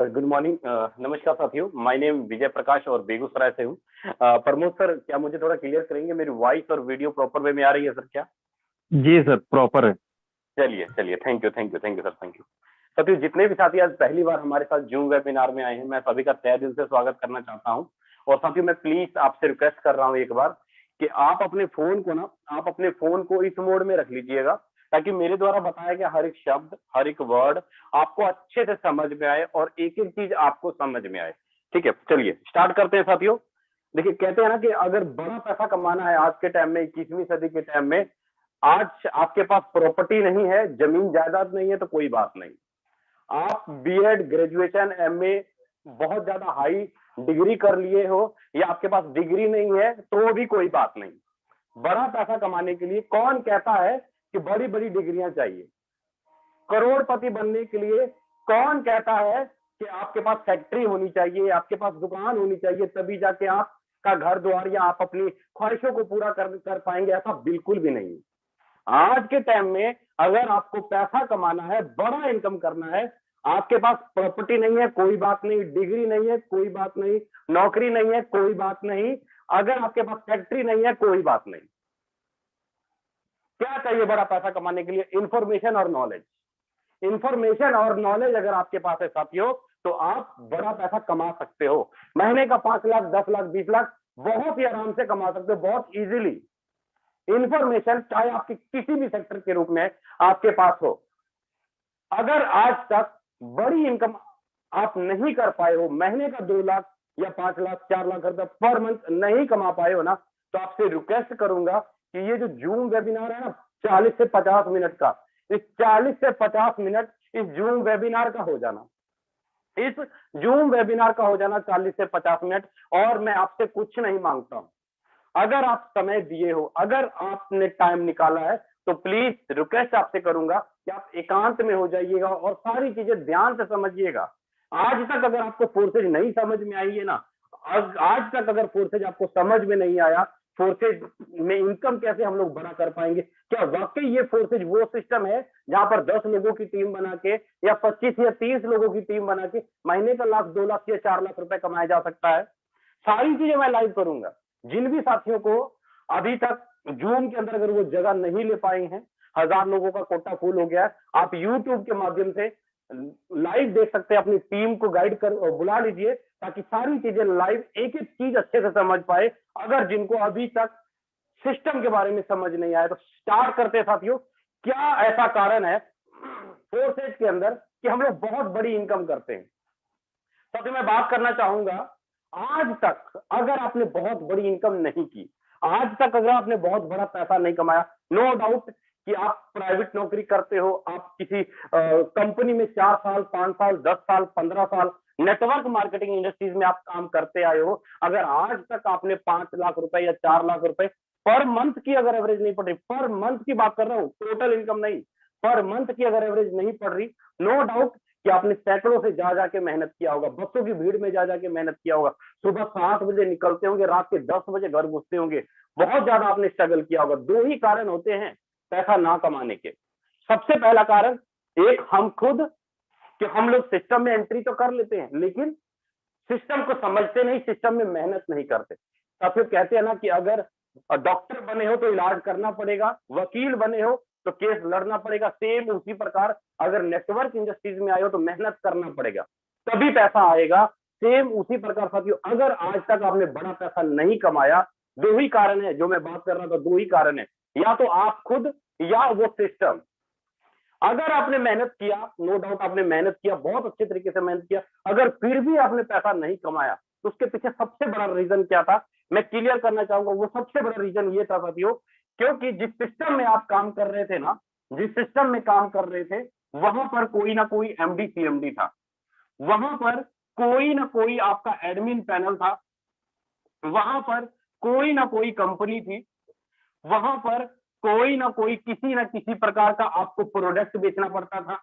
Good morning. नमस्कार साथियों, my name Vijay Prakash और बेगूसराय से हूँ। प्रमोद सर, क्या मुझे थोड़ा क्लियर करेंगे, मेरी वॉइस और वीडियो प्रॉपर वे में आ रही है सर क्या? जी सर, प्रॉपर है। चलिए चलिए, thank you thank you thank you sir, thank you. साथियों, जितने भी साथी आज पहली बार हमारे साथ जूम वेबिनार में आए हैं, मैं सभी का तहे दिल से स्वागत करना चाहता हूँ। और साथियों, मैं प्लीज आपसे रिक्वेस्ट कर रहा हूँ एक बार कि आप अपने फोन को इस मोड में रख लीजिएगा, ताकि मेरे द्वारा बताया गया हर एक शब्द, हर एक वर्ड आपको अच्छे से समझ में आए और एक एक चीज आपको समझ में आए। ठीक है, चलिए स्टार्ट करते हैं साथियों। देखिए, कहते हैं ना कि अगर बड़ा पैसा कमाना है आज के टाइम में, 21वीं सदी के टाइम में, आज आपके पास प्रॉपर्टी नहीं है, जमीन जायदाद नहीं है तो कोई बात नहीं। आप बीएड, ग्रेजुएशन, एमए, बहुत ज्यादा हाई डिग्री कर लिए हो, या आपके पास डिग्री नहीं है तो भी कोई बात नहीं। बड़ा पैसा कमाने के लिए कौन कहता है कि बड़ी बड़ी डिग्रियां चाहिए? करोड़पति बनने के लिए कौन कहता है कि आपके पास फैक्ट्री होनी चाहिए, आपके पास दुकान होनी चाहिए, तभी जाके आपका घर द्वार या आप अपनी ख्वाहिशों को पूरा कर पाएंगे? ऐसा बिल्कुल भी नहीं। आज के टाइम में अगर आपको पैसा कमाना है, बड़ा इनकम करना है, आपके पास प्रॉपर्टी नहीं है कोई बात नहीं, डिग्री नहीं है कोई बात नहीं, नौकरी नहीं है कोई बात नहीं, अगर आपके पास फैक्ट्री नहीं है कोई बात नहीं। क्या चाहिए बड़ा पैसा कमाने के लिए? इंफॉर्मेशन और नॉलेज। इंफॉर्मेशन और नॉलेज अगर आपके पास है साथियों, तो आप बड़ा पैसा कमा सकते हो। महीने का 5 लाख, 10 लाख, 20 लाख बहुत ही आराम से कमा सकते हो, बहुत इजीली। इंफॉर्मेशन चाहे आपके किसी भी सेक्टर के रूप में आपके पास हो, अगर आज तक बड़ी इनकम आप नहीं कर पाए हो, महीने का 2 लाख या 5 लाख, 4 लाख रुपए पर मंथ नहीं कमा पाए हो ना, तो आपसे रिक्वेस्ट करूंगा कि ये जो जूम वेबिनार है ना, 40 से 50 मिनट का, इस 40 से 50 मिनट इस जूम वेबिनार का हो जाना, इस जूम वेबिनार का हो जाना 40 से 50 मिनट। और मैं आपसे कुछ नहीं मांगता हूं, अगर आप समय दिए हो, अगर आपने टाइम निकाला है, तो प्लीज रिक्वेस्ट आपसे करूंगा कि आप एकांत में हो जाइएगा और सारी चीजें ध्यान से समझिएगा। आज तक अगर आपको फोर्सेज नहीं समझ में आई है ना, आज तक अगर फोर्सेज आपको समझ में नहीं आया, फोर्सेज में इनकम कैसे हम लोग बड़ा कर पाएंगे, क्या वाकई ये फोर्सेज वो सिस्टम है जहां पर 10 लोगों की टीम बना के या 25 या 30 लोगों की टीम बना के महीने का लाख, 2 लाख या 4 लाख रुपए कमाया जा सकता है? सारी चीजें मैं लाइव करूंगा। जिन भी साथियों को अभी तक जूम के अंदर अगर वो जगह नहीं ले पाए हैं, 1000 लोगों का कोटा फुल हो गया है, आप यूट्यूब के माध्यम से लाइव देख सकते हैं। अपनी टीम को गाइड कर बुला लीजिए, ताकि सारी चीजें लाइव एक एक चीज अच्छे से समझ पाए। अगर जिनको अभी तक सिस्टम के बारे में समझ नहीं आया, तो स्टार्ट करते हैं साथियों। क्या ऐसा कारण है फोर्सेज के अंदर कि हम लोग बहुत बड़ी इनकम करते हैं? साथियों, मैं बात करना चाहूंगा, आज तक अगर आपने बहुत बड़ी इनकम नहीं की, आज तक अगर आपने बहुत बड़ा पैसा नहीं कमाया, नो डाउट कि आप प्राइवेट नौकरी करते हो, आप किसी कंपनी में 4 साल, 5 साल, 10 साल, 15 साल नेटवर्क मार्केटिंग इंडस्ट्रीज में आप काम करते आए हो, अगर आज तक आपने 5 लाख रुपए या 4 लाख रुपए पर मंथ की अगर एवरेज नहीं पड़ रही, पर मंथ की बात कर रहा हूं, टोटल इनकम नहीं, पर मंथ की अगर एवरेज नहीं पड़ रही, नो डाउट कि आपने सैकड़ों से जा जाके मेहनत किया होगा, बसों की भीड़ में जा जाके मेहनत किया होगा, सुबह 7 बजे निकलते होंगे, रात के 10 बजे घर घुसते होंगे, बहुत ज्यादा आपने स्ट्रगल किया होगा। 2 ही कारण होते हैं पैसा ना कमाने के। सबसे पहला कारण, एक हम खुद, कि हम लोग सिस्टम में एंट्री तो कर लेते हैं, लेकिन सिस्टम को समझते नहीं, सिस्टम में मेहनत नहीं करते। साथियों, कहते हैं ना कि अगर डॉक्टर बने हो तो इलाज करना पड़ेगा, वकील बने हो तो केस लड़ना पड़ेगा, सेम उसी प्रकार अगर नेटवर्क इंडस्ट्रीज में आए हो तो मेहनत करना पड़ेगा, तभी पैसा आएगा। सेम उसी प्रकार साथियों, अगर आज तक आपने बड़ा पैसा नहीं कमाया, 2 ही कारण है जो मैं बात कर रहा था, 2 ही कारण है, या तो आप खुद या वो सिस्टम। अगर आपने मेहनत किया, नो डाउट आपने मेहनत किया, बहुत अच्छे तरीके से मेहनत किया, अगर फिर भी आपने पैसा नहीं कमाया, तो उसके पीछे सबसे बड़ा रीजन क्या था, मैं क्लियर करना चाहूंगा। वो सबसे बड़ा रीजन ये था साथियों, क्योंकि जिस सिस्टम में आप काम कर रहे थे ना, जिस सिस्टम में काम कर रहे थे, वहां पर कोई ना कोई एमडी सीएमडी था, वहां पर कोई ना कोई आपका एडमिन पैनल था, वहां पर कोई ना कोई कंपनी थी, वहां पर कोई ना कोई किसी ना किसी प्रकार का आपको प्रोडक्ट बेचना पड़ता था,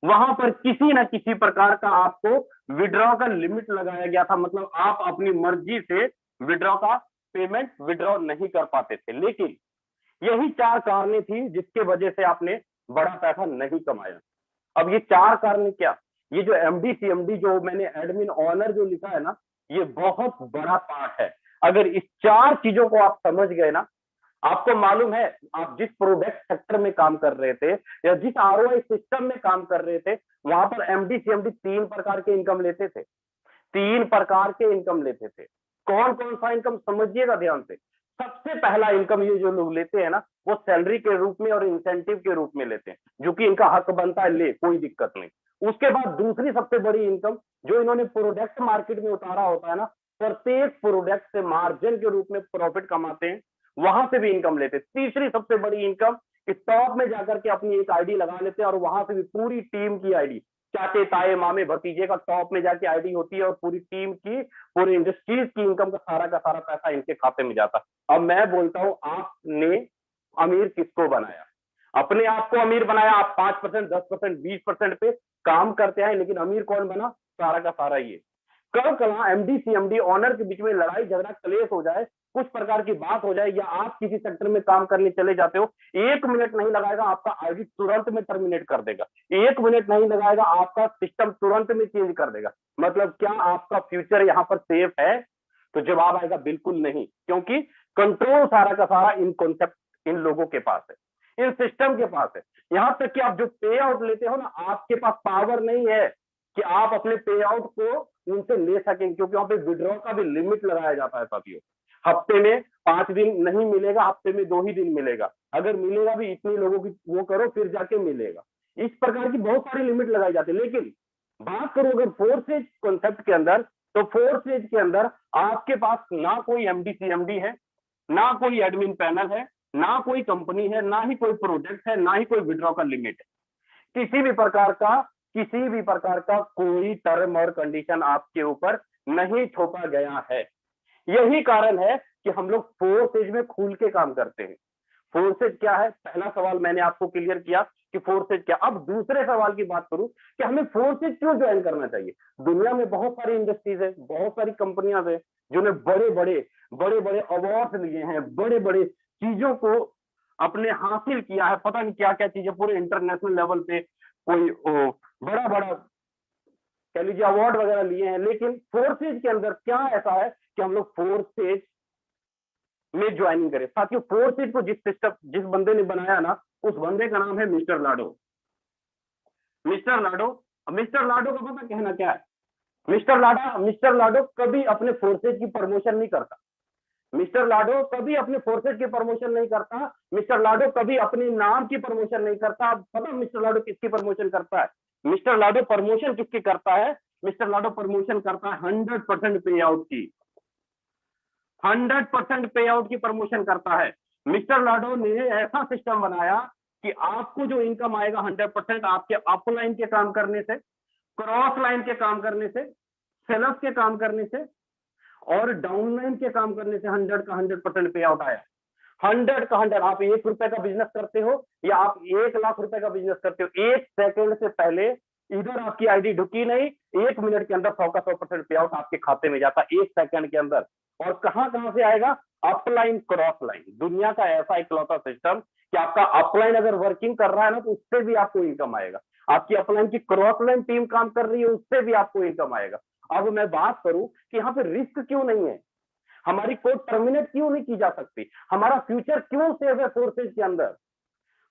वहां पर किसी ना किसी प्रकार का आपको विड्रॉ का लिमिट लगाया गया था, मतलब आप अपनी मर्जी से विड्रॉ का पेमेंट विड्रॉ नहीं कर पाते थे। लेकिन यही 4 कारण थी जिसके वजह से आपने बड़ा पैसा नहीं कमाया। अब ये 4 कारण क्या? ये जो एमडी सीएमडी जो मैंने एडमिन ऑनर जो लिखा है ना, ये बहुत बड़ा पार्ट है। अगर इस 4 चीजों को आप समझ गए ना, आपको मालूम है आप जिस प्रोडक्ट सेक्टर में काम कर रहे थे या जिस आरओआई सिस्टम में काम कर रहे थे, वहां पर एमडी सीएमडी 3 प्रकार के इनकम लेते थे। 3 प्रकार के इनकम लेते थे। कौन कौन सा इनकम समझिएगा ध्यान से। सबसे पहला इनकम ये जो लोग लेते हैं ना, वो सैलरी के रूप में और इंसेंटिव के रूप में लेते हैं, जो कि इनका हक बनता है, ले कोई दिक्कत नहीं। उसके बाद दूसरी सबसे बड़ी इनकम जो इन्होंने प्रोडक्ट मार्केट में उतारा होता है ना, प्रत्येक प्रोडक्ट से मार्जिन के रूप में प्रॉफिट कमाते हैं, वहां से भी इनकम लेते हैं। तीसरी सबसे बड़ी इनकम कि टॉप में जाकर के अपनी एक आईडी लगा लेते हैं और वहां से भी पूरी टीम की आईडी, चाचे ताए मामे भतीजे का टॉप में जाके आईडी होती है और पूरी टीम की, पूरी इंडस्ट्रीज की इनकम का सारा पैसा इनके खाते में जाता है। अब मैं बोलता हूं, आपने अमीर किसको बनाया? अपने आप को अमीर बनाया। आप 5%, 10%, 20% पे काम करते हैं, लेकिन अमीर कौन बना? सारा का सारा ये। कल कला एमडी सीएमडी ऑनर के बीच में लड़ाई झगड़ा क्लेश हो जाए, कुछ प्रकार की बात हो जाए, या आप किसी सेक्टर में काम करने चले जाते हो, 1 मिनट नहीं लगाएगा आपका आईडी तुरंत में टर्मिनेट कर देगा। 1 मिनट नहीं लगाएगा आपका सिस्टम तुरंत में चेंज कर देगा। मतलब क्या आपका फ्यूचर यहाँ पर सेफ है? तो जवाब आएगा बिल्कुल नहीं, क्योंकि कंट्रोल सारा का सारा इन कॉन्सेप्ट इन लोगों के पास है, इन सिस्टम के पास है। यहां तक कि आप जो पे आउट लेते हो ना, आपके पास पावर नहीं है कि आप अपने पे आउट को उनसे ले सकें, क्योंकि वहां पे विड्रॉ का भी लिमिट लगाया जाता है साथियों। हफ्ते में 5 दिन नहीं मिलेगा, हफ्ते में 2 ही दिन मिलेगा। अगर मिलेगा भी इतनी लोगों की वो करो फिर जाके मिलेगा। इस प्रकार की बहुत सारी लिमिट लगाई जाती है। लेकिन बात करो अगर 4 स्टेज कॉन्सेप्ट के अंदर, तो 4 स्टेज के अंदर आपके पास ना कोई एमडी सीएमडी है, ना कोई एडमिन पैनल है, ना कोई कंपनी है, ना ही कोई प्रोडक्ट है, ना ही कोई विड्रॉ का लिमिट है। किसी भी प्रकार का कोई टर्म और कंडीशन आपके ऊपर नहीं थोपा गया है। यही कारण है कि हम लोग 4 स्टेज में खुल के काम करते हैं। 4 स्टेज क्या है? पहला सवाल मैंने आपको क्लियर किया कि 4 स्टेज क्या। अब दूसरे सवाल की बात करूं कि हमें 4 स्टेज क्यों ज्वाइन करना चाहिए। दुनिया में बहुत सारी इंडस्ट्रीज है, बहुत सारी कंपनियां है जिन्होंने बड़े बड़े अवार्ड लिए हैं, बड़े बड़े चीजों को अपने हासिल किया है, पता नहीं क्या क्या चीजें पूरे इंटरनेशनल लेवल पे कोई बड़ा बड़ा कह लीजिए अवार्ड वगैरह लिए हैं। लेकिन 4 स्टेज के अंदर क्या ऐसा है कि हम लोग 4 स्टेज में ज्वाइनिंग करें। साथियों 4 स्टेज को जिस बंदे ने बनाया ना, उस बंदे का नाम है मिस्टर लाडो। मिस्टर लाडो का पता कहना क्या है? मिस्टर लाडो कभी अपने 4 स्टेज की प्रमोशन नहीं करता। मिस्टर लाडो कभी अपने फोर्सेज की प्रमोशन नहीं करता। मिस्टर लाडो कभी अपने नाम की प्रमोशन नहीं करता। पता मिस्टर लाडो किसकी प्रमोशन करता है? मिस्टर लाडो प्रमोशन किसकी करता है? मिस्टर लाडो प्रमोशन करता है 100% पे आउट की। 100% पे आउट की प्रमोशन करता है। मिस्टर लाडो ने ऐसा सिस्टम बनाया कि आपको जो इनकम आएगा 100% आपके अपलाइन के काम करने से, क्रॉस लाइन के काम करने से, सेल्स के काम करने से और डाउनलाइन के काम करने से 100 का 100% पे आउट आया। 100 का 100। आप 1 रुपए का बिजनेस करते हो या आप 1 लाख रुपए का बिजनेस करते हो, 1 सेकंड से पहले इधर आपकी आईडी ढुकी नहीं, 1 मिनट के अंदर 100 का 100% पे आउट आपके खाते में जाता, 1 सेकंड के अंदर। और कहां कहां से आएगा? Upline, cross line. दुनिया का ऐसा इकलौता सिस्टम कि आपका अपलाइन अगर वर्किंग कर रहा है ना, तो उससे भी आपको इनकम आएगा। आपकी अपलाइन की क्रॉस लाइन टीम काम कर रही है, उससे भी आपको इनकम आएगा। अब मैं बात करूं कि यहाँ पे रिस्क क्यों नहीं है, हमारी कोड टर्मिनेट क्यों नहीं की जा सकती, हमारा फ्यूचर क्यों सेव है 4 स्टेज के अंदर,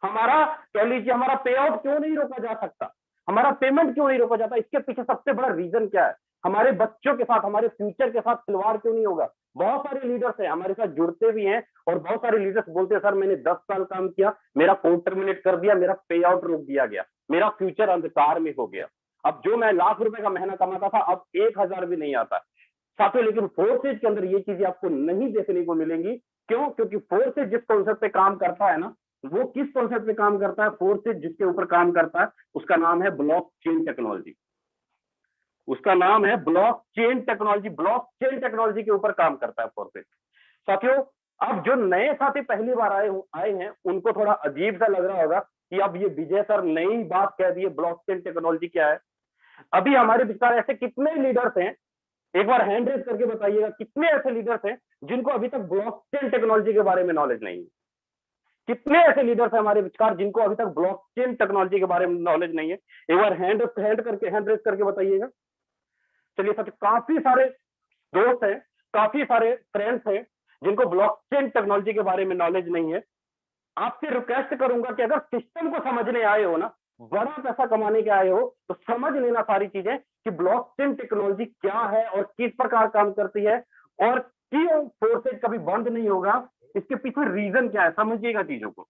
हमारा कह लीजिए हमारा पे आउट क्यों नहीं रोका जा सकता, हमारा पेमेंट क्यों नहीं रोका जाता? इसके पीछे सबसे बड़ा रीजन क्या है? हमारे बच्चों के साथ, हमारे फ्यूचर के साथ खिलवाड़ क्यों नहीं होगा? बहुत सारे लीडर्स हैं हमारे साथ जुड़ते भी हैं और बहुत सारे लीडर्स बोलते हैं सर मैंने 10 साल काम किया, मेरा कोड टर्मिनेट कर दिया, मेरा पे आउट रोक दिया गया, मेरा फ्यूचर अंधकार में हो गया। अब जो मैं लाख रुपए का महीना कमाता था, अब 1000 भी नहीं आता साथियों। लेकिन 4 स्टेज के अंदर ये चीजें आपको नहीं देखने को मिलेंगी। क्यों? क्योंकि 4 स्टेज जिस कॉन्सेप्ट पे काम करता है ना, वो किस कॉन्सेप्ट पे काम करता है? 4 स्टेज जिसके ऊपर काम करता है उसका नाम है ब्लॉकचेन टेक्नोलॉजी। उसका नाम है ब्लॉकचेन टेक्नोलॉजी। ब्लॉकचेन टेक्नोलॉजी के ऊपर काम करता है 4 स्टेज। साथियों अब जो नए साथी पहली बार आए हैं उनको थोड़ा अजीब सा लग रहा होगा कि अब ये विजय सर नई बात कह दी है, ब्लॉकचेन टेक्नोलॉजी क्या है। अभी हमारे विचार ऐसे कितने लीडर्स हैं, एक बार हैंड रेज करके बताइएगा, कितने ऐसे लीडर्स हैं जिनको अभी तक ब्लॉकचेन टेक्नोलॉजी के बारे में नॉलेज नहीं है? कितने ऐसे लीडर्स हैं हमारे विचार जिनको अभी तक ब्लॉकचेन टेक्नोलॉजी के बारे में नॉलेज नहीं है? एक बार हैंड रेज करके बताइएगा। चलिए सर, काफी सारे दोस्त हैं, काफी सारे फ्रेंड्स हैं जिनको ब्लॉकचेन टेक्नोलॉजी के बारे में नॉलेज नहीं है। आपसे रिक्वेस्ट करूंगा कि अगर सिस्टम को समझने आए हो ना, बड़ा पैसा कमाने के आए हो, तो समझ लेना सारी चीजें कि ब्लॉकचेन टेक्नोलॉजी क्या है और किस प्रकार काम करती है और क्यों फोर्सेज कभी बंद नहीं होगा, इसके पीछे रीजन क्या है, समझिएगा चीजों को।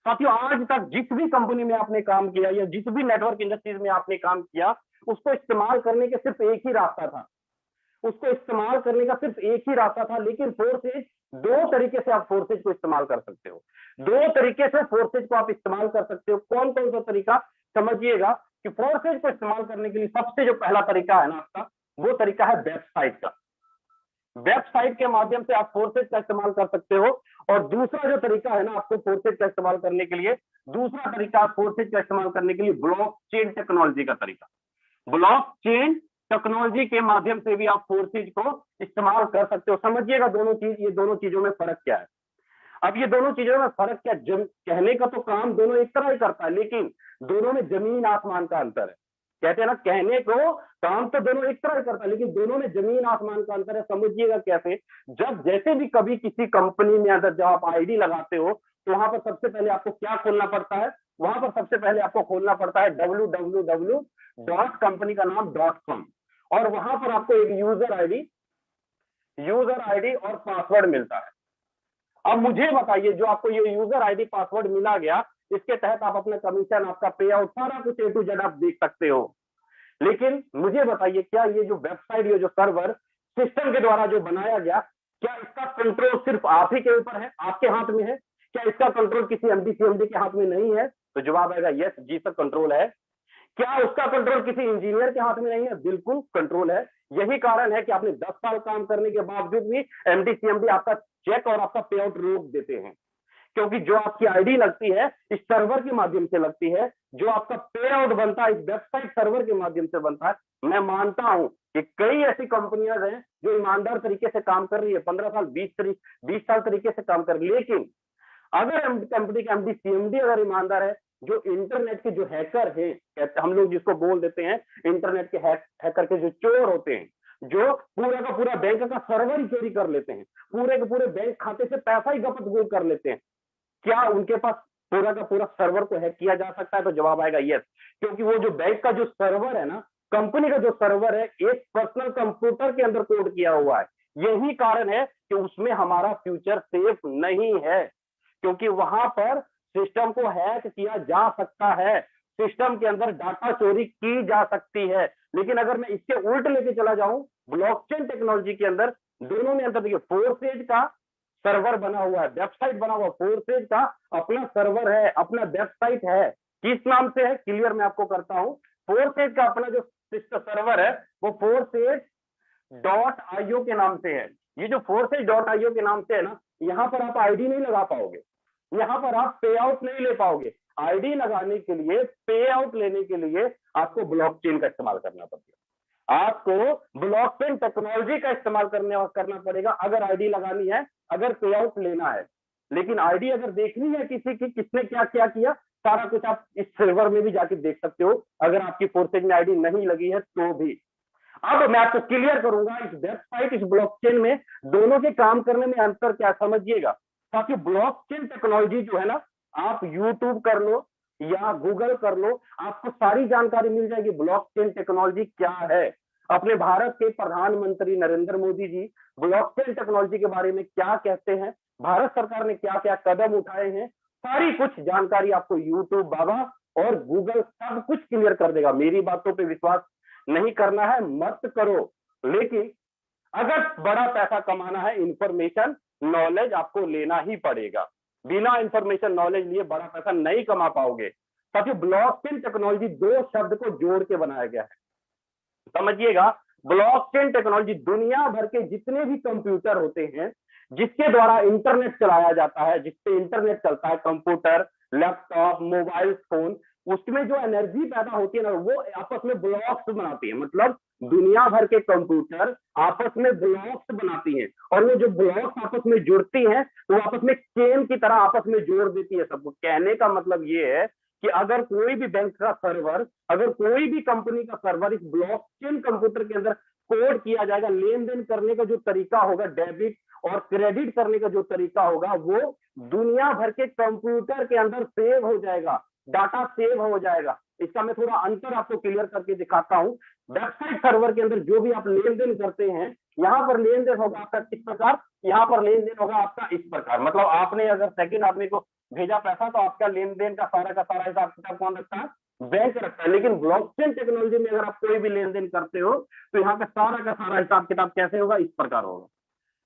साथियों, आज तक जिस भी कंपनी में आपने काम किया या जिस भी नेटवर्क इंडस्ट्रीज में आपने काम किया, उसको इस्तेमाल करने के सिर्फ एक ही रास्ता था, उसको इस्तेमाल करने का सिर्फ एक ही रास्ता था। लेकिन फोर्सेज, दो तरीके से आप फोर्सेज को इस्तेमाल कर सकते हो, दो तरीके से फोर्सेज को आप इस्तेमाल कर सकते हो। कौन कौन सा तरीका, समझिएगा कि फोर्सेज को इस्तेमाल करने के लिए सबसे जो पहला तरीका है ना आपका, वो तरीका है वेबसाइट का। वेबसाइट के माध्यम से आप फोर्सेज का इस्तेमाल कर सकते हो। और दूसरा जो तरीका है ना आपको फोर्सेज का इस्तेमाल करने के लिए, दूसरा तरीका फोर्सेज का इस्तेमाल करने के लिए ब्लॉकचेन टेक्नोलॉजी का तरीका। ब्लॉकचेन टेक्नोलॉजी के माध्यम से भी आप फोर्सेज को इस्तेमाल कर सकते हो। समझिएगा दोनों चीज, ये दोनों चीजों में फर्क क्या है। अब ये दोनों चीजों में फर्क क्या, कहने का तो काम दोनों एक तरह ही करता है, लेकिन दोनों में जमीन आसमान का अंतर है। कहते हैं ना, कहने को काम तो दोनों एक तरह ही करता है, लेकिन दोनों में जमीन आसमान का अंतर है। समझिएगा कैसे, जब जैसे भी कभी किसी कंपनी में अंदर जब आप आईडी लगाते हो, तो वहां पर सबसे पहले आपको क्या खोलना पड़ता है, वहां पर सबसे पहले आपको खोलना पड़ता है www डॉट कंपनी का नाम .com, और वहां पर आपको एक यूजर आईडी और पासवर्ड मिलता है। अब मुझे बताइए, जो आपको ये यूजर आईडी पासवर्ड मिला गया, इसके तहत आप अपना कमीशन, आपका पे आउट, सारा कुछ A to Z आप देख सकते हो। लेकिन मुझे बताइए, क्या ये जो वेबसाइट, ये जो सर्वर सिस्टम के द्वारा जो बनाया गया, क्या इसका कंट्रोल सिर्फ आप ही के ऊपर है, आपके हाथ में है? क्या इसका कंट्रोल किसी एमडी सीएमडी के हाथ में नहीं है? तो जवाब आएगा यस जी सर, कंट्रोल है। क्या उसका कंट्रोल किसी इंजीनियर के हाथ में नहीं है? बिल्कुल कंट्रोल है। यही कारण है कि आपने 10 साल काम करने के बावजूद भी एमडी सीएमडी आपका चेक और आपका पे आउट रोक देते हैं, क्योंकि जो आपकी आईडी लगती है इस सर्वर के माध्यम से लगती है, जो आपका पे आउट बनता है इस वेबसाइट सर्वर के माध्यम से बनता है। मैं मानता हूं कि कई ऐसी कंपनियां हैं जो ईमानदार तरीके से काम कर रही है, 15 साल 20 साल तरीके से काम कर रही है। लेकिन अगर कंपनी का एमडी सीएमडी अगर ईमानदार है, जो इंटरनेट के जो हैकर हैं, हम लोग जिसको बोल देते हैं इंटरनेट के हैकर के जो चोर होते हैं, जो पूरा का पूरा बैंक का सर्वर ही चोरी कर लेते हैं, पूरे के पूरे बैंक खाते से पैसा ही गपत गोल कर लेते हैं, क्या उनके पास पूरा का पूरा सर्वर को हैक किया जा सकता है? तो जवाब आएगा यस, क्योंकि वो जो बैंक का जो सर्वर है ना, कंपनी का जो सर्वर है, एक पर्सनल कंप्यूटर के अंदर कोड किया हुआ है। यही कारण है कि उसमें हमारा फ्यूचर सेफ नहीं है, क्योंकि वहां पर सिस्टम को हैक किया जा सकता है, सिस्टम के अंदर डाटा चोरी की जा सकती है। लेकिन अगर मैं इसके उल्ट लेके चला जाऊं, ब्लॉकचेन टेक्नोलॉजी के अंदर दोनों में अंतर देखिए, फोर्सेज का सर्वर बना हुआ है, वेबसाइट बना हुआ, फोर्सेज का अपना सर्वर है, अपना वेबसाइट है। किस नाम से है, क्लियर मैं आपको करता हूं। फोर्सेज का अपना जो सर्वर है वो forces.io के नाम से है। ये जो forces.io के नाम से है ना, यहाँ पर आप आईडी नहीं लगा पाओगे, यहाँ पर आप पे आउट नहीं ले पाओगे। आईडी लगाने के लिए, पे आउट लेने के लिए आपको ब्लॉकचेन का इस्तेमाल करना पड़ेगा, आपको ब्लॉकचेन टेक्नोलॉजी का इस्तेमाल करना पड़ेगा अगर आईडी लगानी है, अगर पे आउट लेना है। लेकिन आईडी अगर देखनी है किसी की, किसने क्या क्या किया, सारा कुछ आप इस सर्वर में भी जाके देख सकते हो, अगर आपकी फोर्सेज में आईडी नहीं लगी है तो भी। अब मैं आपको क्लियर करूंगा इस वेबसाइट, इस ब्लॉकचेन में दोनों के काम करने में अंतर क्या, समझिएगा। ताकि ब्लॉकचेन टेक्नोलॉजी जो है ना, आप यूट्यूब कर लो या गूगल कर लो, आपको सारी जानकारी मिल जाएगी ब्लॉकचेन टेक्नोलॉजी क्या है। अपने भारत के प्रधानमंत्री नरेंद्र मोदी जी ब्लॉकचेन टेक्नोलॉजी के बारे में क्या कहते हैं, भारत सरकार ने क्या क्या कदम उठाए हैं, सारी कुछ जानकारी आपको यूट्यूब बाबा और गूगल सब कुछ क्लियर कर देगा। मेरी बातों पे विश्वास नहीं करना है मत करो, लेकिन अगर बड़ा पैसा कमाना है, इंफॉर्मेशन नॉलेज आपको लेना ही पड़ेगा। बिना इंफॉर्मेशन नॉलेज लिए बड़ा पैसा नहीं कमा पाओगे। ताकि ब्लॉकचेन टेक्नोलॉजी दो शब्द को जोड़ के बनाया गया है, समझिएगा। ब्लॉकचेन टेक्नोलॉजी दुनिया भर के जितने भी कंप्यूटर होते हैं जिसके द्वारा इंटरनेट चलाया जाता है, जिससे इंटरनेट चलता है, कंप्यूटर, लैपटॉप, मोबाइल फोन, उसमें जो एनर्जी पैदा होती है ना, वो आपस में ब्लॉक्स बनाती है। मतलब दुनिया भर के कंप्यूटर आपस में ब्लॉक्स बनाती हैं, और वो जो ब्लॉक्स आपस में जुड़ती हैं तो आपस में चेन की तरह आपस में जोड़ देती है सबको। कहने का मतलब ये है कि अगर कोई भी बैंक का सर्वर, अगर कोई भी कंपनी का सर्वर इस ब्लॉकचेन कंप्यूटर के अंदर कोड किया जाएगा, लेन देन करने का जो तरीका होगा, डेबिट और क्रेडिट करने का जो तरीका होगा, वो दुनिया भर के कंप्यूटर के अंदर सेव हो जाएगा, डाटा सेव हो जाएगा। इसका मैं थोड़ा अंतर आपको क्लियर करके दिखाता हूं। वेबसाइट सर्वर के अंदर जो भी आप लेन देन करते हैं, यहाँ पर लेन देन होगा आपका किस प्रकार, यहाँ पर लेन देन होगा आपका इस प्रकार। मतलब आपने अगर सेकंड आदमी को भेजा पैसा तो आपका लेन देन का सारा हिसाब किताब कौन रखता है, बैंक रखता है। लेकिन ब्लॉकचेन टेक्नोलॉजी में अगर आप कोई भी लेन देन करते हो तो यहाँ का सारा हिसाब किताब कैसे होगा, इस प्रकार होगा।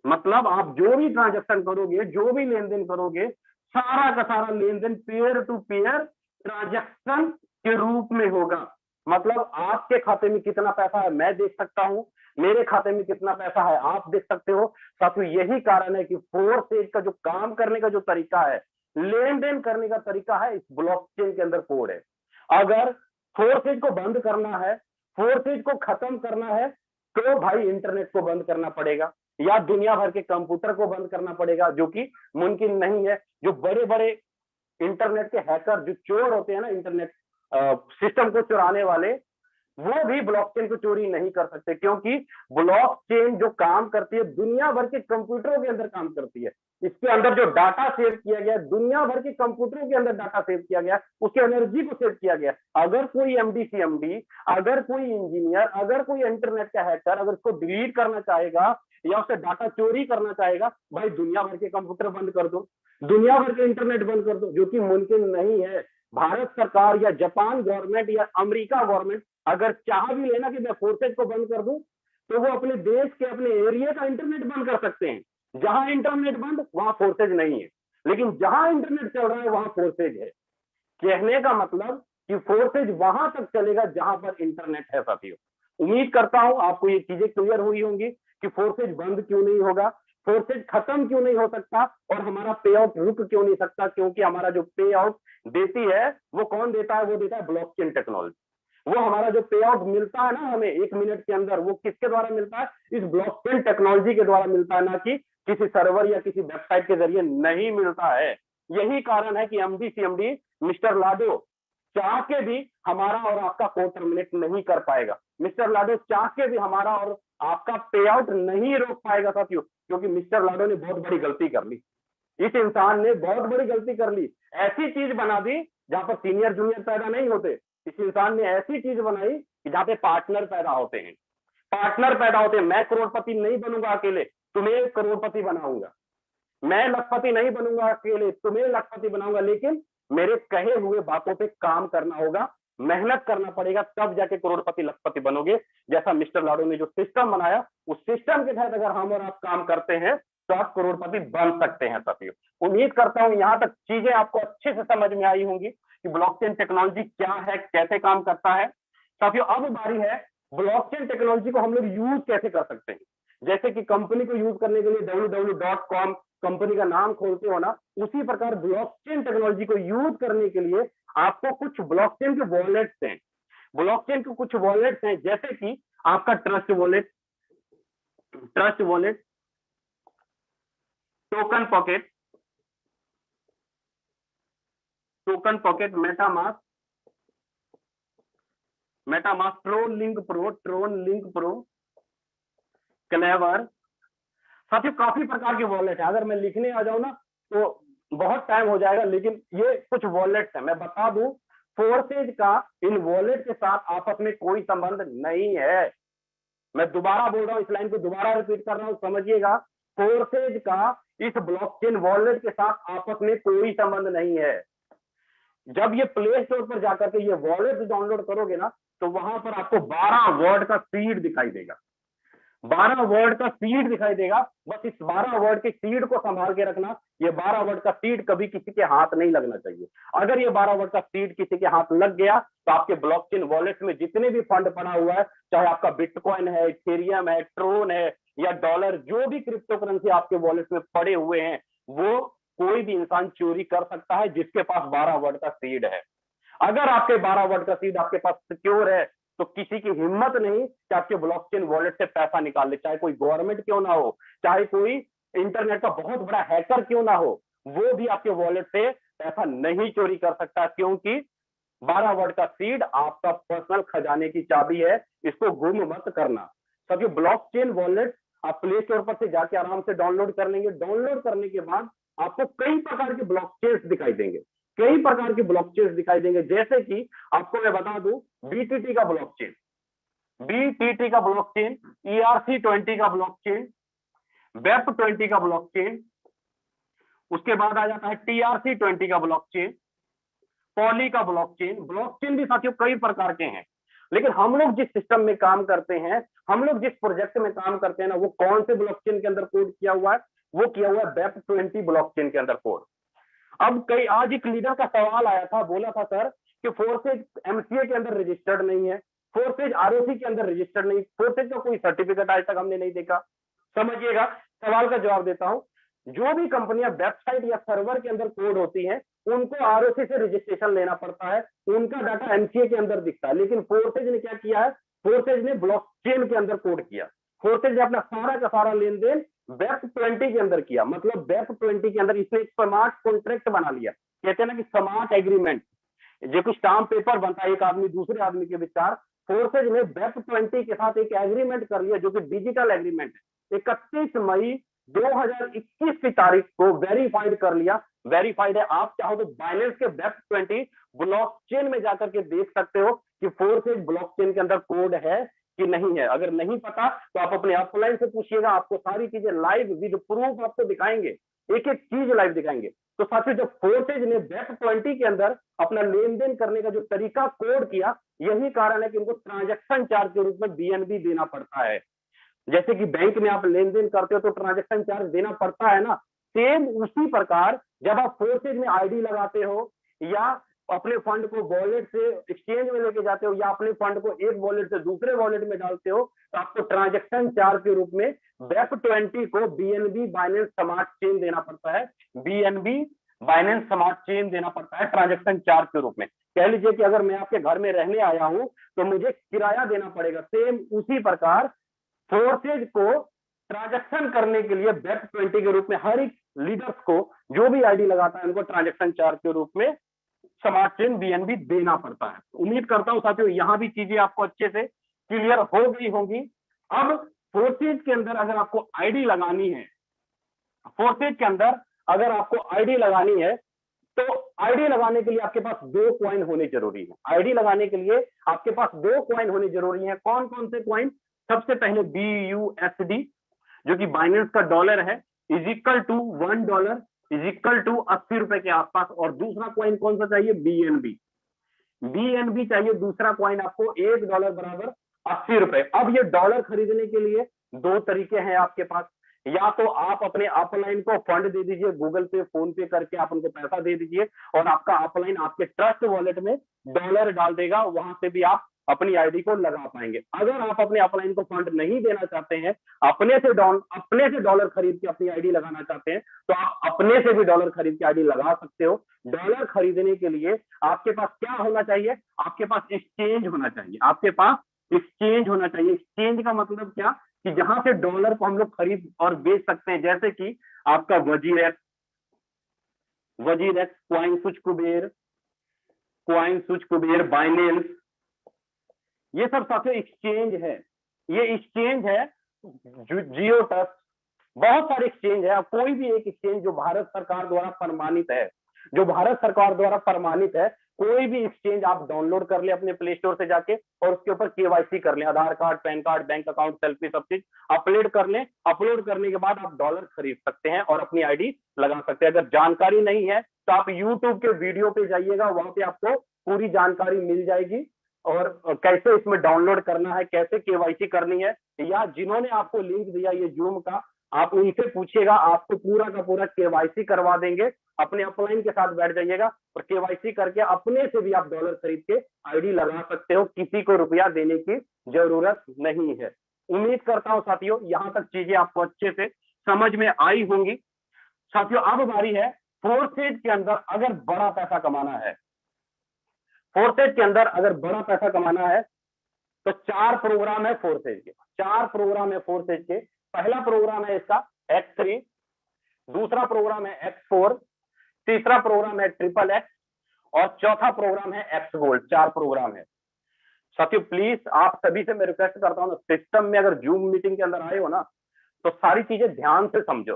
मतलब आप जो भी ट्रांजेक्शन करोगे, जो भी लेन देन करोगे, सारा का सारा लेन देन पीयर टू पीयर ट्रांजेक्शन के रूप में होगा। मतलब आपके खाते में कितना पैसा है मैं देख सकता हूं, मेरे खाते में कितना पैसा है आप देख सकते हो। साथियों यही कारण है कि 4 स्टेज का जो काम करने का जो तरीका है, लेन देन करने का तरीका है, इस ब्लॉकचेन के अंदर कोड है। अगर 4 स्टेज को बंद करना है, 4 स्टेज को खत्म करना है, तो भाई इंटरनेट को बंद करना पड़ेगा या दुनिया भर के कंप्यूटर को बंद करना पड़ेगा, जो कि मुमकिन नहीं है। जो बड़े बड़े इंटरनेट के हैकर, जो चोर होते हैं ना, इंटरनेट सिस्टम को चुराने वाले, वो भी ब्लॉकचेन को चोरी नहीं कर सकते, क्योंकि ब्लॉकचेन जो काम करती है दुनिया भर के कंप्यूटरों के अंदर काम करती है। इसके अंदर जो डाटा सेव किया गया, दुनिया भर के कंप्यूटरों के अंदर डाटा सेव किया गया, उसकी एनर्जी को सेव किया गया। अगर कोई एमडी, अगर कोई इंजीनियर, अगर कोई इंटरनेट का हैकर अगर उसको डिलीट करना चाहेगा या उससे डाटा चोरी करना चाहेगा, भाई दुनिया भर के कंप्यूटर बंद कर दो, दुनिया भर के इंटरनेट बंद कर दो, जो कि मुमकिन नहीं है। भारत सरकार या जापान गवर्नमेंट या अमेरिका गवर्नमेंट अगर चाह भी लेना कि मैं 4 स्टेज को बंद कर दूं, तो वो अपने देश के, अपने एरिया का इंटरनेट बंद कर सकते हैं। जहां इंटरनेट बंद वहां 4 स्टेज नहीं है, लेकिन जहां इंटरनेट चल रहा है वहां 4 स्टेज है। कहने का मतलब कि 4 स्टेज वहां तक चलेगा जहां पर इंटरनेट है। साथियों उम्मीद करता हूं आपको ये चीजें क्लियर हुई होंगी कि 4 स्टेज बंद क्यों नहीं होगा, 4 स्टेज खत्म क्यों नहीं हो सकता, और हमारा पे आउट रुक क्यों नहीं सकता। क्योंकि हमारा जो पे आउट देती है वो कौन देता है, वो देता है ब्लॉकचेन टेक्नोलॉजी। वो हमारा जो पे आउट मिलता है ना हमें 1 मिनट के अंदर, वो किसके द्वारा मिलता है, इस ब्लॉकचेन टेक्नोलॉजी के द्वारा मिलता है, ना कि किसी सर्वर या किसी वेबसाइट के जरिए नहीं मिलता है। यही कारण है कि एमडी सीएमडी मिस्टर लाडो चाह के भी हमारा और आपका कोड टर्मिनेट नहीं कर पाएगा। मिस्टर लाडो चाह के भी हमारा और आपका पे आउट नहीं रोक पाएगा साथियों, क्योंकि मिस्टर लाडो ने बहुत बड़ी गलती कर ली। इस इंसान ने बहुत बड़ी गलती कर ली, ऐसी चीज बना दी जहां पर सीनियर जूनियर पैदा नहीं होते। इस इंसान ने ऐसी चीज बनाई कि जहां पे पार्टनर पैदा होते हैं, पार्टनर पैदा होते हैं। मैं करोड़पति नहीं बनूंगा अकेले, तुम्हें करोड़पति बनाऊंगा। मैं लखपति नहीं बनूंगा अकेले, तुम्हें लखपति बनाऊंगा। लेकिन मेरे कहे हुए बातों पे काम करना होगा, मेहनत करना पड़ेगा, तब जाके करोड़पति लखपति बनोगे। जैसा मिस्टर लाडो ने जो सिस्टम बनाया, उस सिस्टम के तहत अगर हम और आप काम करते हैं तो आप करोड़पति बन सकते हैं। साथियों उम्मीद करता हूं यहां तक चीजें आपको अच्छे से समझ में आई होंगी कि ब्लॉकचेन टेक्नोलॉजी क्या है, कैसे काम करता है। साथियों अब बारी है ब्लॉकचेन टेक्नोलॉजी को हम लोग यूज कैसे कर सकते हैं। जैसे कि कंपनी को यूज करने के लिए www.com कंपनी का नाम खोलते हो ना, उसी प्रकार ब्लॉकचेन टेक्नोलॉजी को यूज करने के लिए आपको कुछ ब्लॉकचेन के वॉलेट्स हैं। ब्लॉकचेन के कुछ वॉलेट्स हैं, जैसे कि आपका trust wallet, token pocket, MetaMask, Tron link pro, clever. साथियों काफी प्रकार के वॉलेट है, अगर मैं लिखने आ जाऊं ना तो बहुत टाइम हो जाएगा, लेकिन ये कुछ वॉलेट्स है। मैं बता दूं 4 स्टेज का इन वॉलेट के साथ आपस में कोई संबंध नहीं है। मैं दोबारा बोल रहा हूं, इस लाइन को दोबारा रिपीट कर रहा हूं, समझिएगा। 4 स्टेज का इस ब्लॉकचेन वॉलेट के साथ आपस में कोई संबंध नहीं है। जब ये प्ले स्टोर पर जाकर के ये वॉलेट डाउनलोड करोगे ना, तो वहां पर आपको 12 वर्ड का सीड दिखाई देगा, 12 वर्ड का सीड दिखाई देगा। बस इस 12 वर्ड के सीड को संभाल के रखना। ये 12 वर्ड का सीड कभी किसी के हाथ नहीं लगना चाहिए। अगर ये 12 वर्ड का सीड किसी के हाथ लग गया तो आपके ब्लॉकचेन वॉलेट में जितने भी फंड पड़ा हुआ है, चाहे आपका बिटकॉइन है, इथेरियम है, ट्रोन है या डॉलर, जो भी क्रिप्टो करेंसी आपके वॉलेट में पड़े हुए हैं, वो कोई भी इंसान चोरी कर सकता है जिसके पास 12 वर्ड का सीड है। अगर आपके 12 वर्ड का सीड आपके पास सिक्योर है तो किसी की हिम्मत नहीं कि आपके ब्लॉकचेन वॉलेट से पैसा निकाल ले, चाहे कोई गवर्नमेंट क्यों ना हो, चाहे कोई इंटरनेट का बहुत बड़ा हैकर क्यों ना हो, वो भी आपके वॉलेट से पैसा नहीं चोरी कर सकता, क्योंकि 12 वर्ड का सीड आपका पर्सनल खजाने की चाबी है, इसको गुम मत करना। सब ये ब्लॉकचेन वॉलेट आप प्ले स्टोर पर से जाके आराम से डाउनलोड कर लेंगे। डाउनलोड करने के बाद आपको कई प्रकार के ब्लॉकचेन दिखाई देंगे, कई प्रकार के ब्लॉकचेन दिखाई देंगे। जैसे कि आपको मैं बता दूं, बीटीटी का ब्लॉकचेन, बीटीटी का ब्लॉकचेन, ERC20 का ब्लॉकचेन, वेब20 का ब्लॉकचेन, उसके बाद आ जाता है TRC20 का ब्लॉकचेन, पॉली का ब्लॉकचेन। ब्लॉकचेन भी साथियों कई प्रकार के हैं, लेकिन हम लोग जिस सिस्टम में काम करते हैं, हम लोग जिस प्रोजेक्ट में काम करते हैं ना, वो कौन से ब्लॉकचेन के अंदर कोड किया हुआ है? वो किया हुआ है वेब20 ब्लॉकचेन के अंदर कोड। अब कई आज एक लीडर का सवाल आया था, बोला था सर कि फोर्सेज MCA के अंदर रजिस्टर्ड नहीं है, फोर्सेज ROC के अंदर रजिस्टर्ड नहीं, फोर्सेज का कोई सर्टिफिकेट आज तक हमने नहीं देखा। समझिएगा, सवाल का जवाब देता हूं। जो भी कंपनियां वेबसाइट या सर्वर के अंदर कोड होती हैं, उनको ROC से रजिस्ट्रेशन लेना पड़ता है, उनका डाटा MCA के अंदर दिखता है। लेकिन फोर्सेज ने क्या किया है? फोर्सेज ने ब्लॉकचेन के अंदर कोड किया। फोर्सेज ने अपना सारा का सारा लेन देन वेब20 के अंदर किया। मतलब वेब20 के अंदर इसने एक स्मार्ट कॉन्ट्रैक्ट बना लिया। कहते हैं ना कि स्मार्ट एग्रीमेंट, जो कुछ स्टाम्प पेपर बनता है एक आदमी दूसरे आदमी के विचार, फोर्सेज ने वेब20 के साथ एक एग्रीमेंट कर लिया, जो कि डिजिटल एग्रीमेंट है। 31 मई 2021 की तारीख को वेरीफाइड कर लिया। वेरीफाइड है, आप चाहो तो बाइनेंस के वेब20 ब्लॉकचेन में जाकर के देख सकते हो कि फोर्सेज ब्लॉकचेन के अंदर कोड है कि नहीं है। अगर नहीं पता तो आप अपने अपलाइन से पूछिएगा, आपको सारी चीजें लाइव विद प्रूफ आपको दिखाएंगे, एक एक चीज लाइव दिखाएंगे। तो साथियों, जब फोर्सेज ने वेब20 के अंदर अपना लेन देन करने का जो तरीका कोड किया, यही कारण है कि उनको ट्रांजैक्शन चार्ज के रूप में BNB देना पड़ता है। जैसे कि बैंक में आप लेन देन करते हो तो ट्रांजैक्शन चार्ज देना पड़ता है ना, सेम उसी प्रकार जब आप फोर्सेज में ID लगाते हो या अपने फंड को वॉलेट से एक्सचेंज में लेके जाते हो या अपने फंड को एक वॉलेट से दूसरे वॉलेट में डालते हो, तो आपको ट्रांजैक्शन चार्ज के रूप में वेब20 को BNB बाइनेंस स्मार्ट चेन देना पड़ता है। BNB बाइनेंस स्मार्ट चेन देना पड़ता है ट्रांजैक्शन चार्ज के रूप में। कह लीजिए कि अगर मैं आपके घर में रहने आया हूं तो मुझे किराया देना पड़ेगा। सेम उसी प्रकार फोर्सेज को ट्रांजैक्शन करने के लिए वेब20 के रूप में हर एक लीडर्स को जो भी ID लगाता है, उनको ट्रांजैक्शन चार्ज के रूप में स्मार्ट चेन BNB देना पड़ता है। उम्मीद करता हूं साथियों यहां भी चीजें आपको अच्छे से क्लियर हो गई होंगी। अब फोर्सेज के अंदर अगर आपको ID लगानी है, फोर्सेज के अंदर अगर आपको ID लगानी है, तो ID लगाने के लिए आपके पास 2 कॉइन होने जरूरी है। ID लगाने के लिए आपके पास 2 कॉइन होने जरूरी है। कौन कौन से कॉइन? सबसे पहले BUSD, जो कि बाइनेंस का डॉलर है, is equal to $1 is equal to 80 रुपए के आसपास। और दूसरा कॉइन कौन सा चाहिए? BNB। BNB चाहिए दूसरा कॉइन आपको, $1 बराबर 80 रुपए। अब ये डॉलर खरीदने के लिए 2 तरीके हैं आपके पास। या तो आप अपने अपलाइन को फंड दे दीजिए, गूगल पे, फोन पे करके आप उनको पैसा दे दीजिए और आपका अपलाइन आपके ट्रस्ट वॉलेट में डॉलर डाल देगा, वहां से भी आप अपनी ID को लगा पाएंगे। अगर आप अपने अपलाइन को फंड नहीं देना चाहते हैं, अपने से डॉलर खरीद के अपनी ID लगाना चाहते हैं, तो आप अपने से भी डॉलर खरीद के ID लगा सकते हो। डॉलर खरीदने के लिए आपके पास क्या होना चाहिए? आपके पास एक्सचेंज होना चाहिए। आपके पास एक्सचेंज होना चाहिए। एक्सचेंज का मतलब क्या? कि जहां से डॉलर को हम लोग खरीद और बेच सकते हैं। जैसे कि आपका वजीरेक्स, कॉइनस्विच, बाइनेंस, ये सब साथियों एक्सचेंज है। ये एक्सचेंज है। जियोटस, बहुत सारे एक्सचेंज है। कोई भी एक एक्सचेंज जो भारत सरकार द्वारा प्रमाणित है, जो भारत सरकार द्वारा प्रमाणित है, कोई भी एक्सचेंज आप डाउनलोड कर ले अपने प्ले स्टोर से जाके और उसके ऊपर KYC कर ले, Aadhaar card, PAN card, bank account, selfie, सब चीज अपलोड कर ले। अपलोड करने के बाद आप डॉलर खरीद सकते हैं और अपनी ID लगा सकते हैं। अगर जानकारी नहीं है तो आप YouTube के वीडियो पे जाइएगा, वहां पे आपको पूरी जानकारी मिल जाएगी और कैसे इसमें डाउनलोड करना है, कैसे KYC करनी है, या जिन्होंने आपको लिंक दिया ये जूम का, आप उनसे पूछिएगा, आपको पूरा का पूरा KYC करवा देंगे। अपने अपलाइन के साथ बैठ जाइएगा और KYC करके अपने से भी आप डॉलर खरीद के ID लगा सकते हो। किसी को रुपया देने की जरूरत नहीं है। उम्मीद करता हूं साथियों यहां तक चीजें आपको अच्छे से समझ में आई होंगी। साथियों अब बारी है फोर्सेज के अंदर अगर बड़ा पैसा कमाना है, फोर्सेज के अंदर अगर बड़ा पैसा कमाना है तो 4 प्रोग्राम है फोर्सेज के, 4 प्रोग्राम है फोर्सेज के। पहला प्रोग्राम है इसका X3, दूसरा प्रोग्राम है X4, तीसरा प्रोग्राम है ट्रिपल एक्स और चौथा प्रोग्राम है एक्स गोल्ड। 4 प्रोग्राम है साथियों। प्लीज आप सभी से मैं रिक्वेस्ट करता हूँ, सिस्टम में अगर जूम मीटिंग के अंदर आए हो ना तो सारी चीजें ध्यान से समझो,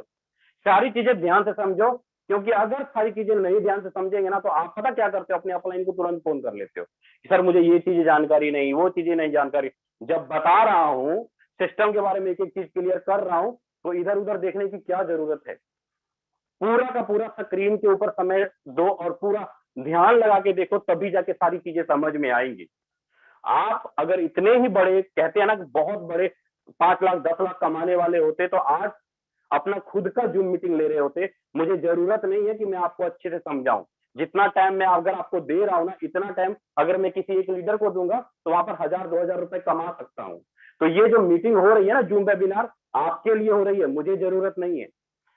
सारी चीजें ध्यान से समझो, क्योंकि अगर सारी चीजें नहीं ध्यान से समझेंगे ना तो आप पता क्या करते हो, अपने अपलाइन को तुरंत फोन कर लेते हो कि सर मुझे ये चीजें जानकारी नहीं, वो चीजें नहीं जानकारी। जब बता रहा हूं सिस्टम के बारे में, एक एक चीज क्लियर कर रहा हूं, तो इधर उधर देखने की क्या जरूरत है। पूरा का पूरा स्क्रीन के ऊपर समय दो और पूरा ध्यान लगा के देखो, तभी जाके सारी चीजें समझ में आएंगी। आप अगर इतने ही बड़े, कहते हैं ना कि बहुत बड़े 5 लाख 10 लाख कमाने वाले होते तो आज अपना खुद का जूम मीटिंग ले रहे होते। मुझे जरूरत नहीं है कि मैं आपको अच्छे से समझाऊं। जितना टाइम मैं अगर आपको दे रहा हूं ना, इतना टाइम अगर मैं किसी एक लीडर को दूंगा तो वहां पर 1000-2000 रुपए कमा सकता हूं। तो ये जो मीटिंग हो रही है ना, जूम वेबिनार, आपके लिए हो रही है, मुझे जरूरत नहीं है।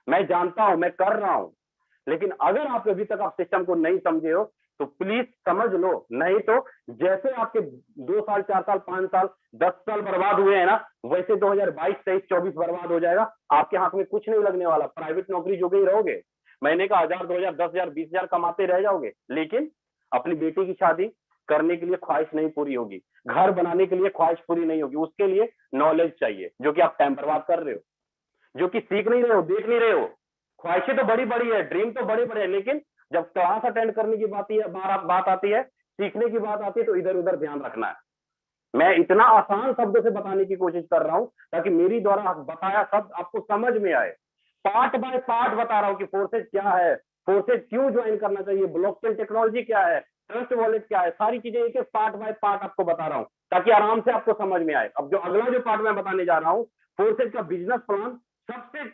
मैं जानता हूं, मैं कर रहा हूं, लेकिन अगर आप अभी तक आप सिस्टम को नहीं समझे हो तो प्लीज समझ लो, नहीं तो जैसे आपके 2 साल 4 साल 5 साल 10 साल बर्बाद हुए हैं ना, वैसे 2022 23 24 बर्बाद हो जाएगा। आपके हाथ में कुछ नहीं लगने वाला। प्राइवेट नौकरी जो गई रहोगे, महीने का 1000 2000 10,000 20,000 कमाते रह जाओगे, लेकिन अपनी बेटी की शादी करने के लिए ख्वाहिश नहीं पूरी होगी, घर बनाने के लिए ख्वाहिश पूरी नहीं होगी। उसके लिए नॉलेज चाहिए, जो कि आप टाइम बर्बाद कर रहे हो, जो कि सीख नहीं रहे हो, देख नहीं रहे हो। ख्वाहिशें तो बड़ी बड़ी है, ड्रीम तो बड़े बड़े है, लेकिन जब क्लास अटेंड करने की बात आती है, सीखने की बात आती है, तो इधर उधर ध्यान रखना है। मैं इतना आसान शब्दों से बताने की कोशिश कर रहा हूं ताकि मेरी द्वारा बताया शब्द आपको समझ में आए। पार्ट बाय पार्ट बता रहा हूं कि फोर्सेज क्या है, फोर्सेज क्यों ज्वाइन करना चाहिए, ब्लॉकचेन टेक्नोलॉजी क्या है, ट्रस्ट वॉलेट क्या है, सारी चीजें एक एक पार्ट बाय पार्ट आपको बता रहा हूं ताकि आराम से आपको समझ में आए। अब जो अगला जो पार्ट मैं बताने जा रहा हूं, फोर्सेज का बिजनेस प्लान, सबसे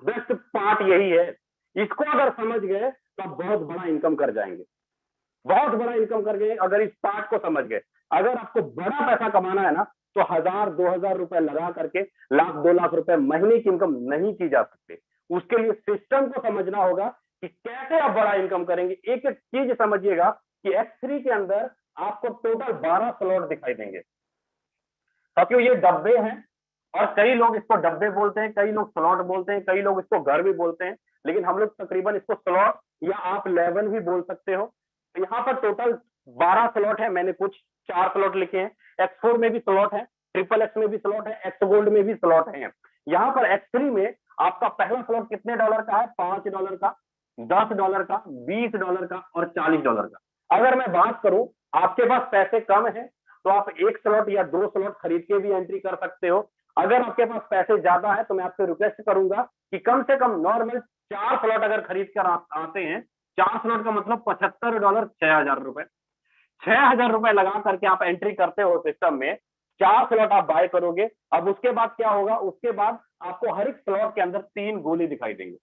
बेस्ट पार्ट यही है। इसको अगर समझ गए तो आप बहुत बड़ा इनकम कर जाएंगे, बहुत बड़ा इनकम कर गए अगर इस पार्ट को समझ गए। अगर आपको बड़ा पैसा कमाना है ना तो 1000-2000 रुपए लगा करके 1,00,000-2 लाख रुपए महीने की इनकम नहीं की जा सकती। उसके लिए सिस्टम को समझना होगा कि कैसे आप बड़ा इनकम करेंगे। एक एक चीज समझिएगा कि X3 के अंदर आपको टोटल 12 स्लॉट दिखाई देंगे। साथियों ये डब्बे हैं, और कई लोग इसको डब्बे बोलते हैं, कई लोग स्लॉट बोलते हैं, कई लोग इसको घर भी बोलते हैं, लेकिन हम लोग तकरीबन इसको स्लॉट या आप लेवल भी बोल सकते हो। तो यहाँ पर टोटल 12 स्लॉट है, मैंने कुछ 4 स्लॉट लिखे हैं। X4 में भी स्लॉट है, ट्रिपल एक्स में भी स्लॉट है, एक्स गोल्ड में भी स्लॉट है। यहाँ पर X3 में आपका पहला स्लॉट कितने डॉलर का है? $5 का, $10 का, $20 का और $40 का। अगर मैं बात करूं, आपके पास पैसे कम है तो आप 1 स्लॉट या 2 स्लॉट खरीद के भी एंट्री कर सकते हो। अगर आपके पास पैसे ज्यादा है तो मैं आपसे रिक्वेस्ट करूंगा कि कम से कम नॉर्मल 4 स्लॉट अगर खरीद कर आप आते हैं, 4 स्लॉट का मतलब $75, $6,000, $6,000 लगा करके आप एंट्री करते हो सिस्टम में, 4 स्लॉट आप बाय करोगे। अब उसके बाद क्या होगा? उसके बाद आपको हर एक स्लॉट के अंदर 3 गोली दिखाई देंगे,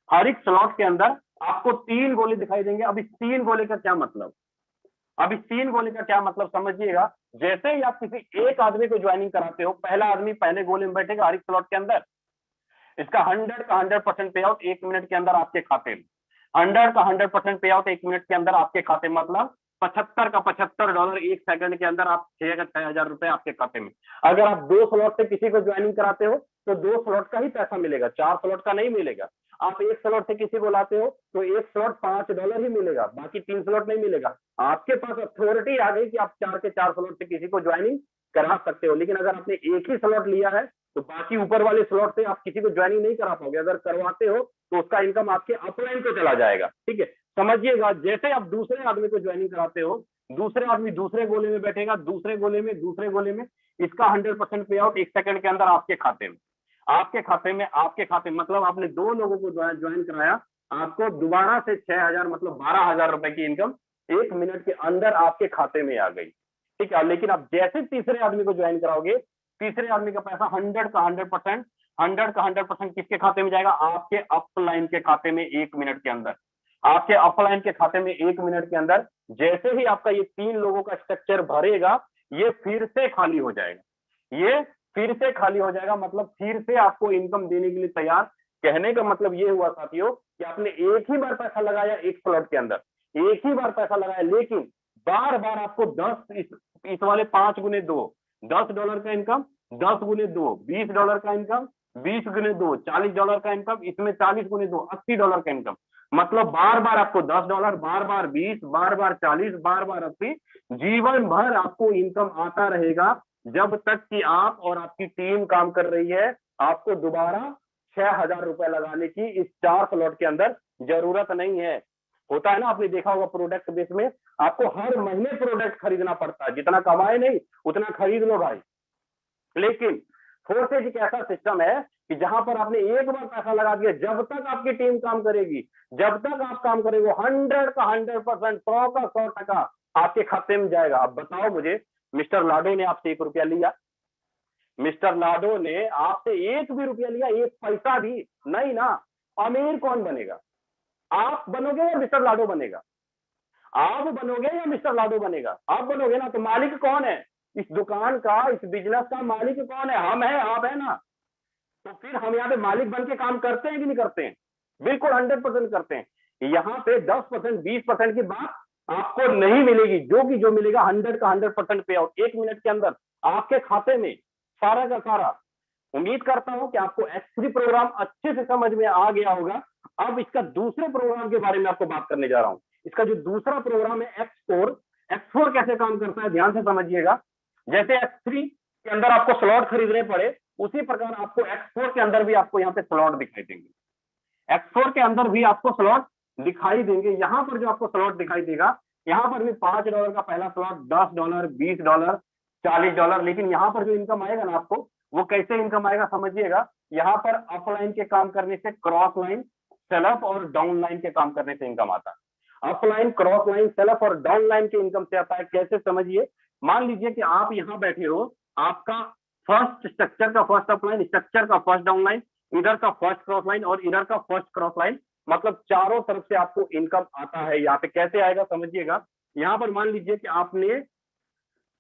हर एक स्लॉट के अंदर आपको 3 गोली दिखाई देंगे। अब इस 3 गोली का क्या मतलब? अब इस 3 गोली का क्या मतलब समझिएगा। जैसे ही आप किसी एक आदमी को ज्वाइनिंग कराते हो, पहला आदमी पहले गोले में बैठेगा हर एक स्लॉट के अंदर। इसका 100 का 100% पे आउट 1 मिनट के अंदर आपके खाते में, 100 का 100% पे आउट 1 मिनट के अंदर आपके खाते में, मतलब $75 का $75 1 सेकंड के अंदर आप 6,000 रुपए आपके खाते में। अगर आप 2 स्लॉट से किसी को ज्वाइनिंग कराते हो तो 2 स्लॉट का ही पैसा मिलेगा, 4 स्लॉट का नहीं मिलेगा। आप 1 स्लॉट से किसी को लाते हो तो 1 स्लॉट $5 ही मिलेगा, बाकी 3 स्लॉट नहीं मिलेगा। आपके पास अथॉरिटी आ गई कि आप 4 के 4 स्लॉट से किसी को ज्वाइनिंग करा सकते हो। लेकिन अगर आपने एक ही स्लॉट लिया है तो बाकी ऊपर वाले स्लॉट से आप किसी को ज्वाइनिंग नहीं करा पाओगे। अगर करवाते हो तो उसका इनकम आपके अपलाइन को चला जाएगा। ठीक है, समझिएगा। जैसे आप दूसरे आदमी को ज्वाइनिंग कराते हो, दूसरे आदमी दूसरे गोले में बैठेगा, दूसरे गोले में इसका 100% पे आउट 1 सेकंड के अंदर आपके खाते में, आपके खाते में मतलब आपने 2 लोगों को ज्वाइन कराया, आपको दोबारा से 6,000 मतलब 12,000 रुपए की इनकम 1 मिनट के अंदर आपके खाते में आ गई। ठीक है, लेकिन आप जैसे तीसरे आदमी को ज्वाइन कराओगे, तीसरे आदमी का पैसा 100 का 100% किसके खाते में जाएगा? आपके अपलाइन के खाते में 1 मिनट के अंदर, आपके अपलाइन के खाते में 1 मिनट के अंदर। जैसे ही आपका ये 3 लोगों का स्ट्रक्चर भरेगा, ये फिर से खाली हो जाएगा, ये फिर से खाली हो जाएगा, मतलब फिर से आपको इनकम देने के लिए तैयार। कहने का मतलब ये हुआ साथियों कि आपने एक ही बार पैसा लगाया, एक स्लॉट के अंदर एक ही बार पैसा लगाया, लेकिन बार बार आपको 10 इस वाले 5 गुने 2 $10 का इनकम, 10 गुने 2 $20 का इनकम, 20 गुने 2 $40 का इनकम, इसमें 40 गुने 2 $80 का इनकम। मतलब बार बार आपको $10, बार बार 20, बार बार 40, बार बार 80, जीवन भर आपको इनकम आता रहेगा जब तक कि आप और आपकी टीम काम कर रही है। आपको दोबारा 6,000 रुपए लगाने की इस 4 स्लॉट के अंदर जरूरत नहीं है। होता है ना, आपने देखा होगा प्रोडक्ट बेस में आपको हर महीने प्रोडक्ट खरीदना पड़ता है, जितना कमाए नहीं उतना खरीद लो भाई। लेकिन फोर्सेज एक ऐसा सिस्टम है कि जहां पर आपने एक बार पैसा लगा दिया, जब तक आपकी टीम काम करेगी, जब तक आप काम करेंगे, 100 का 100%, 100 का 100% आपके खाते में जाएगा। अब बताओ मुझे, मिस्टर लाडो ने आपसे 1 रुपया लिया, मिस्टर लाडो ने आपसे 1 भी रुपया लिया, 1 पैसा भी नहीं ना। अमीर कौन बनेगा? आप बनोगे या मिस्टर लाडो बनेगा? आप बनोगे या मिस्टर लाडो बनेगा? आप बनोगे ना। तो मालिक कौन है इस दुकान का, इस बिजनेस का? मालिक कौन है? हम है, आप है ना। तो फिर हम यहाँ पे मालिक बन के काम करते हैं कि नहीं करते हैं? बिल्कुल 100% करते हैं। यहाँ पे 10%, 20% की बात आपको नहीं मिलेगी। जो मिलेगा 100 का 100% पे आउट 1 मिनट के अंदर आपके खाते में, सारा का सारा। उम्मीद करता हूं कि आपको X3 प्रोग्राम अच्छे से समझ में आ गया होगा। अब इसका दूसरे प्रोग्राम के बारे में आपको बात करने जा रहा हूं। इसका जो दूसरा प्रोग्राम है X4 कैसे काम करता है ध्यान से समझिएगा। जैसे X3 के अंदर आपको स्लॉट खरीदने पड़े, उसी प्रकार आपको X4 के अंदर भी आपको यहाँ पे स्लॉट दिखाई देंगे। X4 के अंदर भी आपको स्लॉट दिखाई देंगे। यहाँ पर जो आपको स्लॉट दिखाई देगा, यहाँ पर भी $5 का पहला स्लॉट, $10, $20, $40। लेकिन यहाँ पर जो इनकम आएगा ना आपको, वो कैसे इनकम आएगा समझिएगा। यहाँ पर अपलाइन के काम करने से, क्रॉस लाइन, सेलअप और डाउन लाइन के काम करने से इनकम आता है। अपलाइन, क्रॉस लाइन, सेलअप और डाउन लाइन के इनकम से आता है। कैसे समझिए। मान लीजिए कि आप यहाँ बैठे हो, आपका फर्स्ट स्ट्रक्चर का फर्स्ट अपलाइन, स्ट्रक्चर का फर्स्ट डाउन लाइन, इधर का फर्स्ट क्रॉस लाइन और इधर का फर्स्ट क्रॉस लाइन, मतलब चारों तरफ से आपको इनकम आता है। यहाँ पे कैसे आएगा समझिएगा। यहाँ पर मान लीजिए कि आपने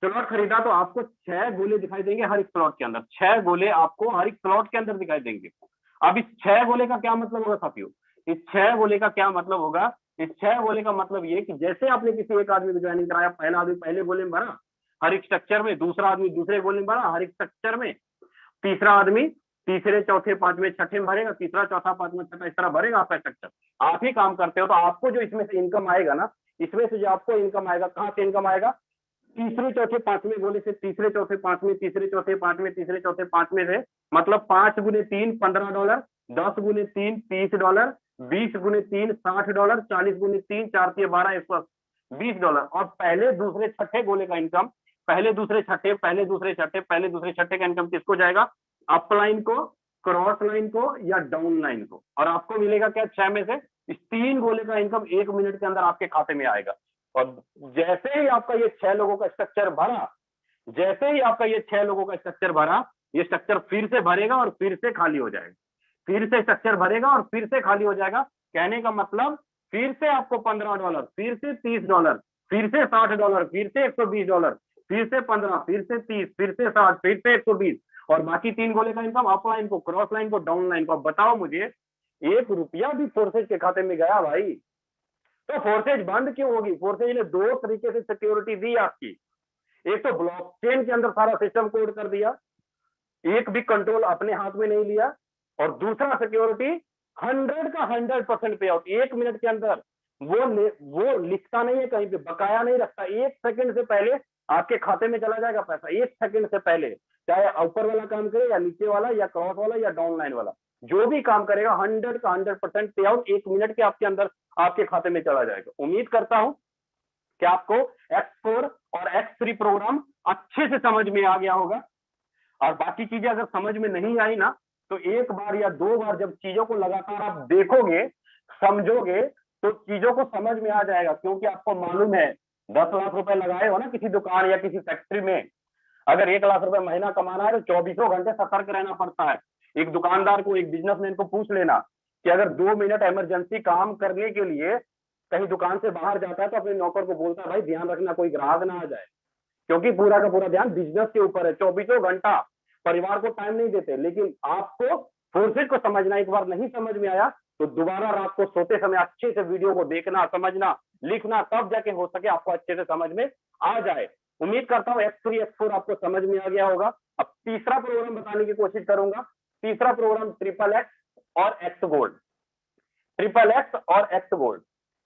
स्लॉट खरीदा, तो आपको 6 गोले दिखाई देंगे हर एक स्लॉट के अंदर। 6 गोले आपको हर एक स्लॉट के अंदर दिखाई देंगे। अब इस 6 गोले का क्या मतलब होगा साथियों? इस 6 गोले का क्या मतलब होगा? इस 6 गोले का मतलब ये कि जैसे आपने किसी एक आदमी को ज्वाइनिंग कराया, पहला आदमी पहले गोले में भरा हर एक स्ट्रक्चर में, दूसरा आदमी दूसरे गोले में भरा हर एक स्ट्रक्चर में, तीसरा आदमी तीसरे, चौथे, पांचवें, छठे में भरेगा, तीसरा, चौथा, पांचवा, छठा, इस तरह भरेगा आपका स्ट्रक्चर। आप ही काम करते हो, तो आपको जो इसमें से इनकम आएगा ना, इसमें से जो आपको इनकम आएगा, कहाँ से इनकम आएगा? तीसरे, चौथे, पांचवें गोले से, तीसरे, चौथे, पांचवें, तीसरे, चौथे, पांचवें, तीसरे, चौथे, पांचवें से। मतलब 5 गुने 3 $15, 10 गुने 3 $30, 20 गुने 3 $60, 40 गुने 3 4 3 12 $120। और पहले, दूसरे, छठे गोले का इनकम, पहले, दूसरे, छठे, पहले, दूसरे, छठे, पहले, दूसरे, छठे का इनकम किसको जाएगा? अपलाइन को, क्रॉस लाइन को या डाउन लाइन को। और आपको मिलेगा क्या? 6 में से इस 3 गोले का इनकम 1 मिनट के अंदर आपके खाते में आएगा। और जैसे ही आपका ये 6 लोगों का स्ट्रक्चर भरा, जैसे ही आपका ये 6 लोगों का स्ट्रक्चर भरा, ये स्ट्रक्चर फिर से भरेगा और फिर से खाली हो जाएगा। फिर से स्ट्रक्चर भरेगा और फिर से खाली हो जाएगा। कहने का मतलब, फिर से आपको $15, फिर से $30, फिर से $60, फिर से $120, फिर से 15, फिर से 30, फिर से 60, फिर से 120। और बाकी 3 गोले का इनकम अपलाइन को, क्रॉस लाइन को, डाउन लाइन को। अब बताओ मुझे, 1 रुपया भी फोर्सेज के खाते में गया भाई, तो फोर्सेज बंद क्यों होगी? फोर्सेज ने 2 तरीके से सिक्योरिटी दी आपकी। एक तो ब्लॉकचेन के अंदर सारा सिस्टम कोड कर दिया, एक भी कंट्रोल अपने हाथ में नहीं लिया। और दूसरा सिक्योरिटी 100 का 100% पे आउट 1 मिनट के अंदर। वो लिखता नहीं है कहीं पे, बकाया नहीं रखता। 1 सेकंड से पहले आपके खाते में चला जाएगा पैसा, 1 सेकंड से पहले। चाहे ऊपर वाला काम करे या नीचे वाला या क्रॉस वाला या डाउन लाइन वाला, जो भी काम करेगा 100 का 100% पे आउट 1 मिनट के आपके अंदर आपके खाते में चला जाएगा। उम्मीद करता हूं कि आपको X4 और X3 प्रोग्राम अच्छे से समझ में आ गया होगा। और बाकी चीजें अगर समझ में नहीं आई ना, तो 1 बार या 2 बार जब चीजों को लगातार आप देखोगे, समझोगे, तो चीजों को समझ में आ जाएगा। क्योंकि आपको मालूम है, 10 लाख रुपए लगाए हो ना किसी दुकान या किसी फैक्ट्री में, अगर 1 लाख रुपए महीना कमाना है तो 24 घंटे सतर्क रहना पड़ता है। एक दुकानदार को, एक बिजनेसमैन को पूछ लेना कि अगर 2 मिनट इमरजेंसी काम करने के लिए कहीं दुकान से बाहर जाता है, तो अपने नौकर को बोलता है, भाई ध्यान रखना कोई ग्राहक ना आ जाए। क्योंकि पूरा का पूरा ध्यान बिजनेस के ऊपर है। 24 घंटा परिवार को टाइम नहीं देते। लेकिन आपको फोर्सेज को समझना, एक बार नहीं समझ में आया तो दोबारा रात को सोते समय अच्छे से वीडियो को देखना, समझना, लिखना, तब जाके हो सके आपको अच्छे से समझ में आ जाए। उम्मीद करता हूँ X3 X4 आपको समझ में आ गया होगा। अब तीसरा प्रोग्राम बताने की कोशिश करूंगा। तीसरा प्रोग्राम ट्रिपल एक्स और एक्स गोल्ड, ट्रिपल एक्स और एक्स गोल्ड।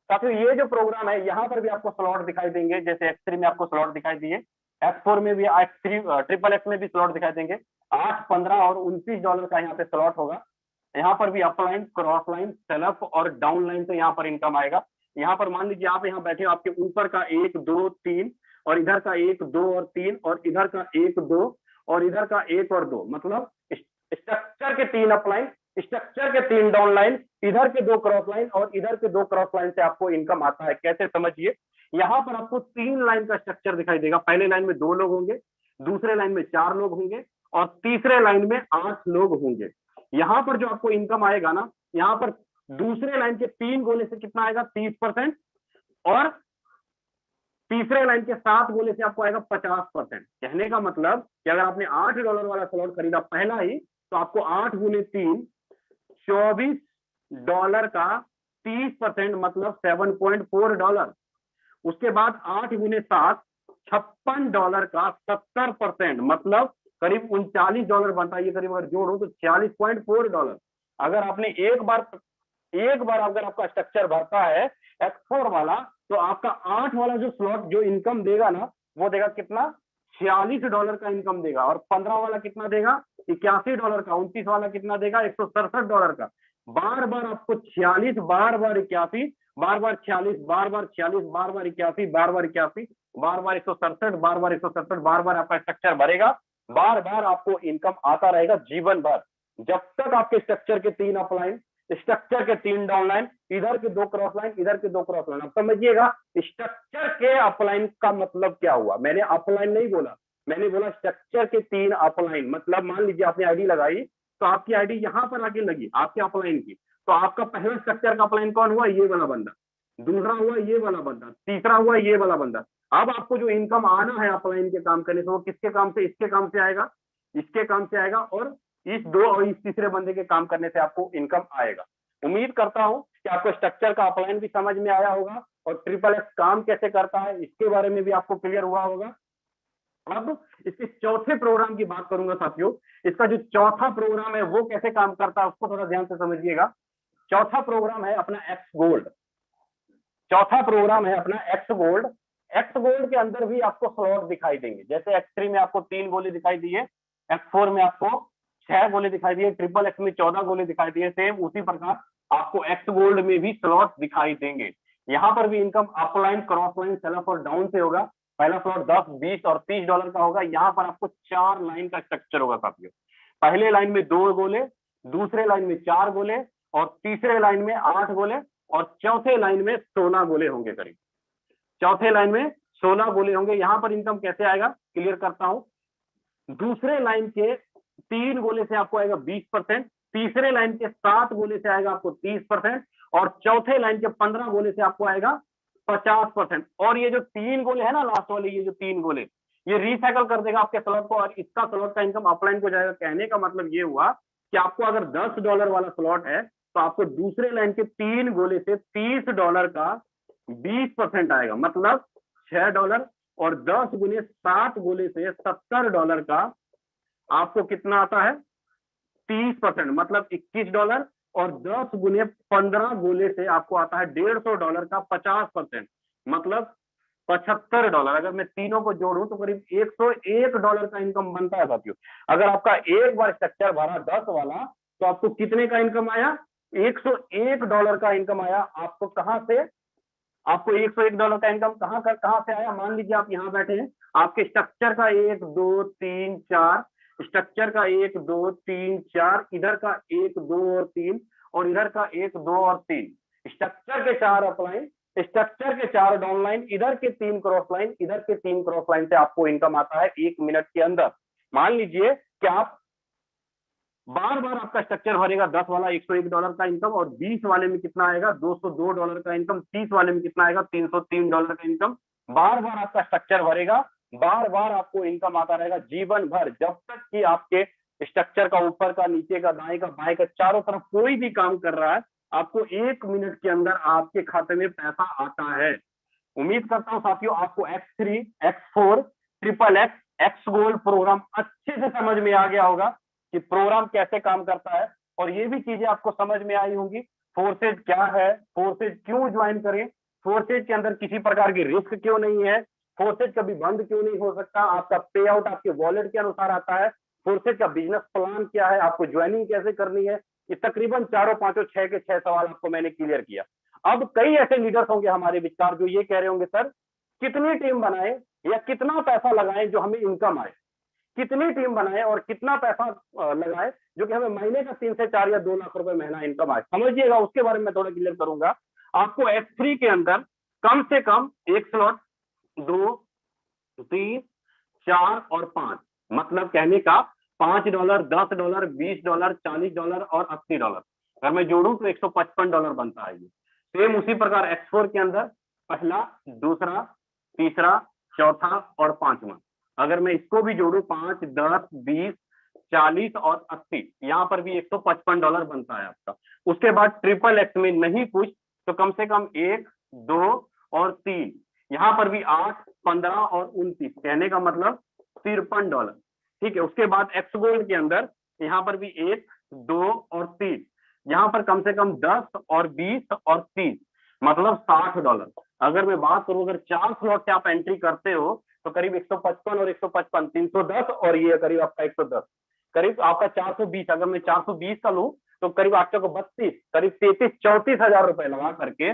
साथियों ये जो प्रोग्राम है यहाँ पर भी आपको स्लॉट दिखाई देंगे, जैसे X3 में आपको स्लॉट दिखाई दिए, X4 में भी, X3 ट्रिपल एक्स में भी स्लॉट दिखाई देंगे। 8, 15 और $29 का यहाँ पे स्लॉट होगा। यहाँ पर भी अपलाइन, क्रॉस लाइन, सेल्फ और डाउन लाइन से यहाँ पर इनकम आएगा। यहाँ पर मान लीजिए आप यहाँ बैठे हो, आपके ऊपर का 1, 2, 3 और इधर का 1, 2 और 3 और इधर का 1, 2 और इधर का 1 और 2, मतलब स्ट्रक्चर के 3 अपलाइन, स्ट्रक्चर के 3 डाउन लाइन, इधर के 2 क्रॉस लाइन और इधर के 2 क्रॉस लाइन से आपको इनकम आता है। कैसे समझिए, यहाँ पर आपको 3 लाइन का स्ट्रक्चर दिखाई देगा। पहले लाइन में 2 लोग होंगे, दूसरे लाइन में 4 लोग होंगे और तीसरे लाइन में 8 लोग होंगे। यहाँ पर जो आपको इनकम आएगा ना, यहाँ पर दूसरे लाइन के 3 गोले से कितना आएगा, 30%, और तीसरे लाइन के 7 गोले से आपको आएगा 50%। कहने का मतलब कि अगर आपने $8 वाला स्लॉट खरीदा पहला ही, तो आपको 8 गुने 3 $24 का 30%, मतलब $7.4। उसके बाद 8 गुने 7 $56 का 70%, मतलब करीब $39 बनता है। ये करीब अगर जोड़ो तो $46.4। अगर आपने एक बार अगर आपका स्ट्रक्चर भरता है X4 वाला, तो आपका 8 वाला जो स्लॉट जो इनकम देगा ना, वो देगा कितना, $46 का इनकम देगा। और 15 वाला कितना देगा, $81 का। 29 वाला कितना देगा, $167 का। बार बार आपको 46, बार बार 81, बार बार 46, बार बार 46, बार बार 81, बार बार 81, बार बार 167, बार बार 167, बार बार आपका स्ट्रक्चर भरेगा, बार बार आपको इनकम आता रहेगा जीवन भर, जब तक आपके स्ट्रक्चर के 3 अपलाइन, स्ट्रक्चर के 3 डाउनलाइन, इधर के 2 क्रॉस लाइन, इधर के 2 क्रॉस लाइन। अब समझिएगा स्ट्रक्चर के अपलाइन का मतलब क्या हुआ। मैंने अपलाइन नहीं बोला, मैंने बोला स्ट्रक्चर के 3 अपलाइन। मतलब मान लीजिए आपने आईडी लगाई, तो आपकी आईडी यहां पर आके लगी आपके अपलाइन की, तो आपका पहला स्ट्रक्चर का अपलाइन कौन हुआ, ये वाला बंदा, दूसरा हुआ ये वाला बंदा, तीसरा हुआ ये वाला बंदा। अब आपको जो इनकम आना है अपलाइन के काम करने से, वो किसके काम से, इसके काम से आएगा, इसके काम से आएगा, और इस 2 और इस तीसरे बंदे के काम करने से आपको इनकम आएगा। उम्मीद करता हूं कि आपको स्ट्रक्चर का अपलाइन भी समझ में आया होगा और ट्रिपल एक्स काम कैसे करता है इसके बारे में भी आपको क्लियर हुआ होगा। अब इसके चौथे प्रोग्राम की बात करूंगा साथियों। इसका जो चौथा प्रोग्राम है वो कैसे काम करता है उसको थोड़ा ध्यान से समझिएगा। चौथा प्रोग्राम है अपना एक्स गोल्ड। चौथा प्रोग्राम है अपना एक्स गोल्ड। एक्स गोल्ड के अंदर भी आपको स्लॉट दिखाई देंगे। जैसे X3 में आपको 3 गोले दिखाई दिए, X4 में आपको 6 गोले दिखाई दिए, ट्रिपल एक्स में 14 गोले दिखाई दिए, सेम उसी प्रकार आपको एक्स गोल्ड में भी स्लॉट दिखाई देंगे। यहाँ पर भी income upline, cross line, self और डाउन से होगा। पहला स्लॉट 10, 20 और $30 का होगा। यहाँ पर आपको 4 लाइन का स्ट्रक्चर होगा साथियों। पहले लाइन में 2 गोले, दूसरे लाइन में 4 गोले और तीसरे लाइन में 8 गोले और चौथे लाइन में 16 गोले होंगे। करीब चौथे लाइन में 16 गोले होंगे। यहाँ पर इनकम कैसे आएगा क्लियर करता हूं। दूसरे लाइन के 3 गोले से आपको आएगा 20%, तीसरे लाइन के 7 गोले से आएगा आपको 30% और चौथे लाइन के 15 गोले से आपको आएगा 50%। और ये जो 3 गोले है ना लास्ट वाले, ये जो 3 गोले, ये रिसाइकल कर देगा आपके स्लॉट को और इसका स्लॉट का इनकम अपलाइन को जाएगा। कहने का मतलब ये हुआ कि आपको अगर $10 वाला स्लॉट है तो आपको दूसरे लाइन के 3 गोले से $30 का 20% आएगा, मतलब $6 और 10 गुने 7 गोले से $70 का आपको कितना आता है 30%, मतलब $21 और 10 गुने 15 गोले से आपको आता है $150 का 50%, मतलब $75। अगर मैं तीनों को जोड़ूं तो करीब $101 का इनकम बनता है साथियों। अगर आपका एक बार स्ट्रक्चर भरा 10 वाला तो आपको कितने का इनकम आया, $101 का इनकम आया। आपको कहां से, आपको $101 का इनकम कहां से आया। मान लीजिए आप यहाँ बैठे हैं, आपके स्ट्रक्चर का 1, 2, 3, 4, स्ट्रक्चर का 1, 2, 3, 4, इधर का 1, 2 और 3 और इधर का 1, 2 और 3, स्ट्रक्चर के 4 अपलाइन, स्ट्रक्चर के 4 डाउनलाइन, इधर के 3 क्रॉस लाइन, इधर के 3 क्रॉस लाइन से आपको इनकम आता है 1 मिनट के अंदर। मान लीजिए कि आप बार बार आपका स्ट्रक्चर भरेगा 10 वाला $101 का इनकम और 20 वाले में कितना आएगा $202 का इनकम, 30 वाले में कितना आएगा $303 का इनकम। बार बार आपका स्ट्रक्चर भरेगा, बार बार आपको इनकम आता रहेगा जीवन भर, जब तक कि आपके स्ट्रक्चर का ऊपर का, नीचे का, दाएं का, बाएं का, चारों तरफ कोई भी काम कर रहा है, आपको 1 मिनट के अंदर आपके खाते में पैसा आता है। उम्मीद करता हूं साथियों आपको X3, X4, triple X, X gold programme अच्छे से समझ में आ गया होगा कि प्रोग्राम कैसे काम करता है, और ये भी चीजें आपको समझ में आई होंगी फोर्सेज क्या है, फोर्सेज क्यों ज्वाइन करें, फोर्सेज के अंदर किसी प्रकार की रिस्क क्यों नहीं है, फोर्सेज कभी बंद क्यों नहीं हो सकता, आपका पे आउट आपके वॉलेट के अनुसार आता है, फोर्सेज का बिजनेस प्लान क्या है, आपको ज्वाइनिंग कैसे करनी है। ये तकरीबन चारों पांचों 6 के 6 सवाल आपको मैंने क्लियर किया। अब कई ऐसे लीडर्स होंगे हमारे विचार जो ये कह रहे होंगे सर कितनी टीम बनाए या कितना पैसा लगाएं जो हमें इनकम आए, कितनी टीम बनाए और कितना पैसा लगाए जो कि हमें महीने का 3 से 4 या 2 लाख रुपए महीना इनकम आए। समझिएगा, उसके बारे में थोड़ा क्लियर करूंगा। आपको X3 के अंदर कम से कम 1 स्लॉट, 2, 3, 4 और 5, मतलब कहने का $5, $10, $20, $40 और $80। अगर मैं जोड़ूं तो $155 बनता है। ये सेम उसी प्रकार X4 के अंदर पहला, दूसरा, तीसरा, चौथा और पांचवा, अगर मैं इसको भी जोड़ू 5, 10, 20, 40 और 80, यहाँ पर भी $155 बनता है आपका। उसके बाद ट्रिपल एक्स में नहीं कुछ तो कम से कम 1, 2 और 3, यहाँ पर भी 8, 15 और 29, कहने का मतलब $53। ठीक है। उसके बाद एक्स गोल्ड के अंदर यहाँ पर भी 1, 2 और 3, यहाँ पर कम से कम 10 और 20 और 30, मतलब $60। अगर मैं बात करूं अगर 4 स्लॉट से आप एंट्री करते हो तो करीब 155 और 155, 310 और ये करीब आपका 110, करीब आपका 420। अगर मैं 420 का लूं तो करीब आपको 32, करीब 33, 34,000 रुपए लगा करके,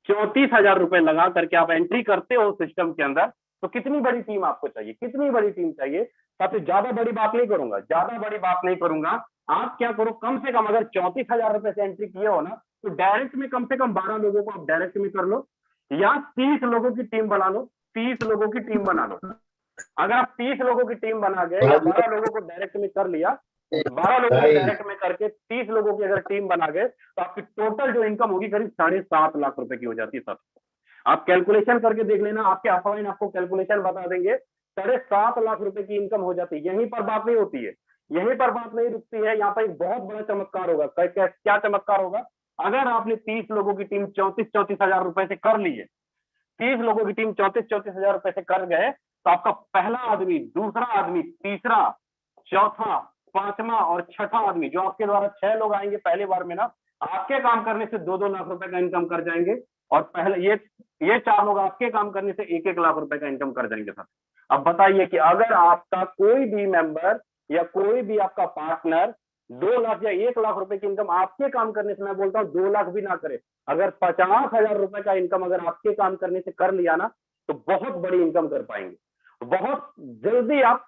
34,000 रुपए लगा करके आप एंट्री करते हो सिस्टम के अंदर। तो कितनी बड़ी टीम आपको चाहिए, कितनी बड़ी टीम चाहिए। सबसे ज्यादा बड़ी बात नहीं करूंगा, ज्यादा बड़ी बात नहीं करूंगा। आप क्या करो, कम से कम अगर 34,000 रुपए से एंट्री किए हो ना तो डायरेक्ट में कम से कम 12 लोगों को आप डायरेक्ट में कर लो, या 30 लोगों की टीम बना लो, 30 लोगों की टीम बना लो। अगर आप 30 लोगों की टीम बना गए या 12 लोगों को डायरेक्ट में कर लिया, 12 लोगों को डायरेक्ट में करके 30 लोगों की अगर टीम बना गए तो आपकी टोटल जो इनकम होगी करीब 7.5 लाख रुपए की हो जाती है। सर आप कैलकुलेशन करके देख लेना, आपके ऑफलाइन आपको कैलकुलेशन बता देंगे, 7.5 लाख रुपए की इनकम हो जाती है। यहीं पर बात नहीं होती है, यहीं पर बात नहीं रुकती है, यहाँ पर एक बहुत बड़ा चमत्कार होगा। क्या चमत्कार होगा, अगर आपने 30 लोगों की टीम 34 हजार रुपए से कर ली है, 30 लोगों की टीम 34 हजार रुपए से कर गए, तो आपका पहला आदमी, दूसरा आदमी, तीसरा, चौथा, पांचवा और छठा आदमी, जो आपके द्वारा 6 लोग आएंगे पहले बार में ना, आपके काम करने से 2-2 लाख रुपए का इनकम कर जाएंगे। और पहले ये 4 लोग आपके काम करने से 1-1 लाख रुपए का इनकम कर जाएंगे। सर अब बताइए कि अगर आपका कोई भी मेंबर या कोई भी आपका पार्टनर 2 लाख या 1 लाख रुपए की इनकम आपके काम करने से, मैं बोलता हूँ 2 लाख भी ना करे, अगर 50,000 रुपए का इनकम अगर आपके काम करने से कर लिया ना तो बहुत बड़ी इनकम कर पाएंगे, बहुत जल्दी आप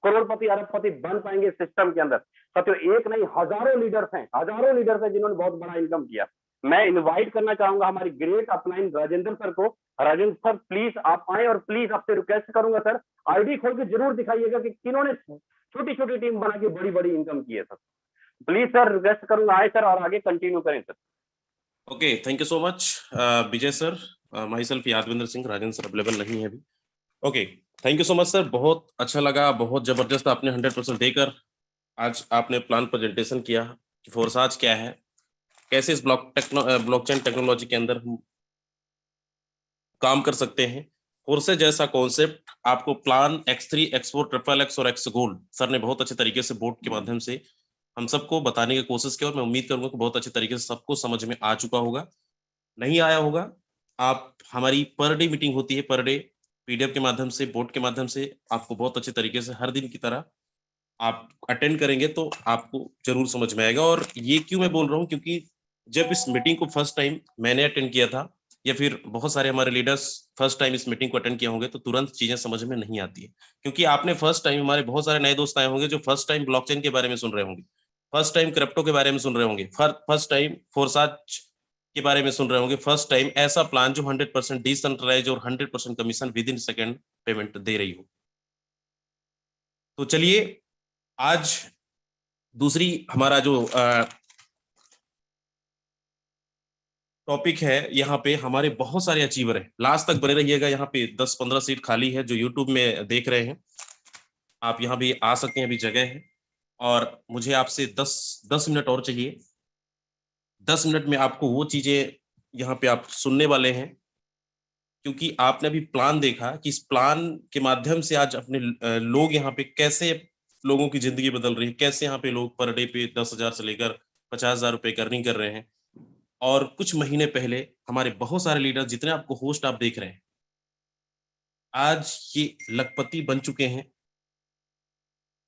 करोड़पति अरबपति बन पाएंगे सिस्टम के अंदर। साथियों एक नहीं हजारों लीडर्स हैं, हजारों लीडर्स हैं जिन्होंने बहुत बड़ा इनकम किया। मैं इनवाइट करना चाहूंगा हमारी ग्रेट अपलाइन राजेंद्र सर को। राजेंद्र सर प्लीज आप आए और प्लीज आपसे रिक्वेस्ट करूंगा सर, आईडी खोल के जरूर दिखाइएगा कि किन्होंने छोटी छोटी टीम बना के बड़ी बड़ी इनकम की है। सर प्लीज सर रिक्वेस्ट करूंगा, आए सर और आगे कंटिन्यू करें sir. Okay, thank you so much Vijay sir. Myself Yadvinder Singh, Rajendra sir available नहीं है अभी। Okay, thank you so much sir, बहुत अच्छा लगा, बहुत जबरदस्त आपने 100% देकर आज आपने प्लान प्रेजेंटेशन किया कि फोर्साज क्या है, कैसे इस ब्लॉकचेन टेक्नोलॉजी के अंदर हम काम कर सकते हैं। फोर्सेज जैसा कॉन्सेप्ट आपको plan X3, X4, triple x और एक्स गोल्ड सर ने बहुत अच्छे तरीके से बोर्ड के माध्यम से हम सबको बताने की कोशिश की, और मैं उम्मीद करूंगा कि बहुत अच्छे तरीके से सबको समझ में आ चुका होगा। नहीं आया होगा, आप हमारी पर डे मीटिंग होती है, पर डे PDF के माध्यम से, बोर्ड के माध्यम से आपको बहुत अच्छे तरीके से हर दिन की तरह आप अटेंड करेंगे तो आपको जरूर समझ में आएगा। और ये क्यों मैं बोल रहा हूँ, क्योंकि जब इस मीटिंग को फर्स्ट टाइम मैंने अटेंड किया था, या फिर बहुत सारे हमारे लीडर्स फर्स्ट टाइम इस मीटिंग को अटेंड किए होंगे, तो तुरंत चीजें समझ में नहीं आती है। क्योंकि आपने फर्स्ट टाइम, हमारे बहुत सारे नए दोस्त आए होंगे जो फर्स्ट टाइम ब्लॉकचेन के बारे में सुन रहे होंगे, फर्स्ट टाइम क्रिप्टो के बारे में सुन रहे होंगे, फर्स्ट टाइम फोर्साज के बारे में सुन रहे होंगे, फर्स्ट टाइम ऐसा प्लान जो 100% डिसेंट्रलाइज और 100% commission within second payment दे रही हो। तो चलिए आज दूसरी हमारा जो टॉपिक है, यहाँ पे हमारे बहुत सारे अचीवर हैं, लास्ट तक बने रहिएगा। यहाँ पे 10-15 सीट खाली है, जो यूट्यूब में देख रहे हैं आप यहाँ भी आ सकते हैं, अभी जगह है। और मुझे आपसे 10 मिनट और चाहिए, 10 मिनट में आपको वो चीजें यहाँ पे आप सुनने वाले हैं, क्योंकि आपने अभी प्लान देखा कि इस प्लान के माध्यम से आज अपने लोग यहाँ पे कैसे लोगों की जिंदगी बदल रही है, कैसे यहाँ पे लोग पर डे पे 10,000 से लेकर 50,000 रुपए की अर्निंग कर रहे हैं। और कुछ महीने पहले हमारे बहुत सारे लीडर, जितने आपको होस्ट आप देख रहे हैं, आज ये लखपति बन चुके हैं।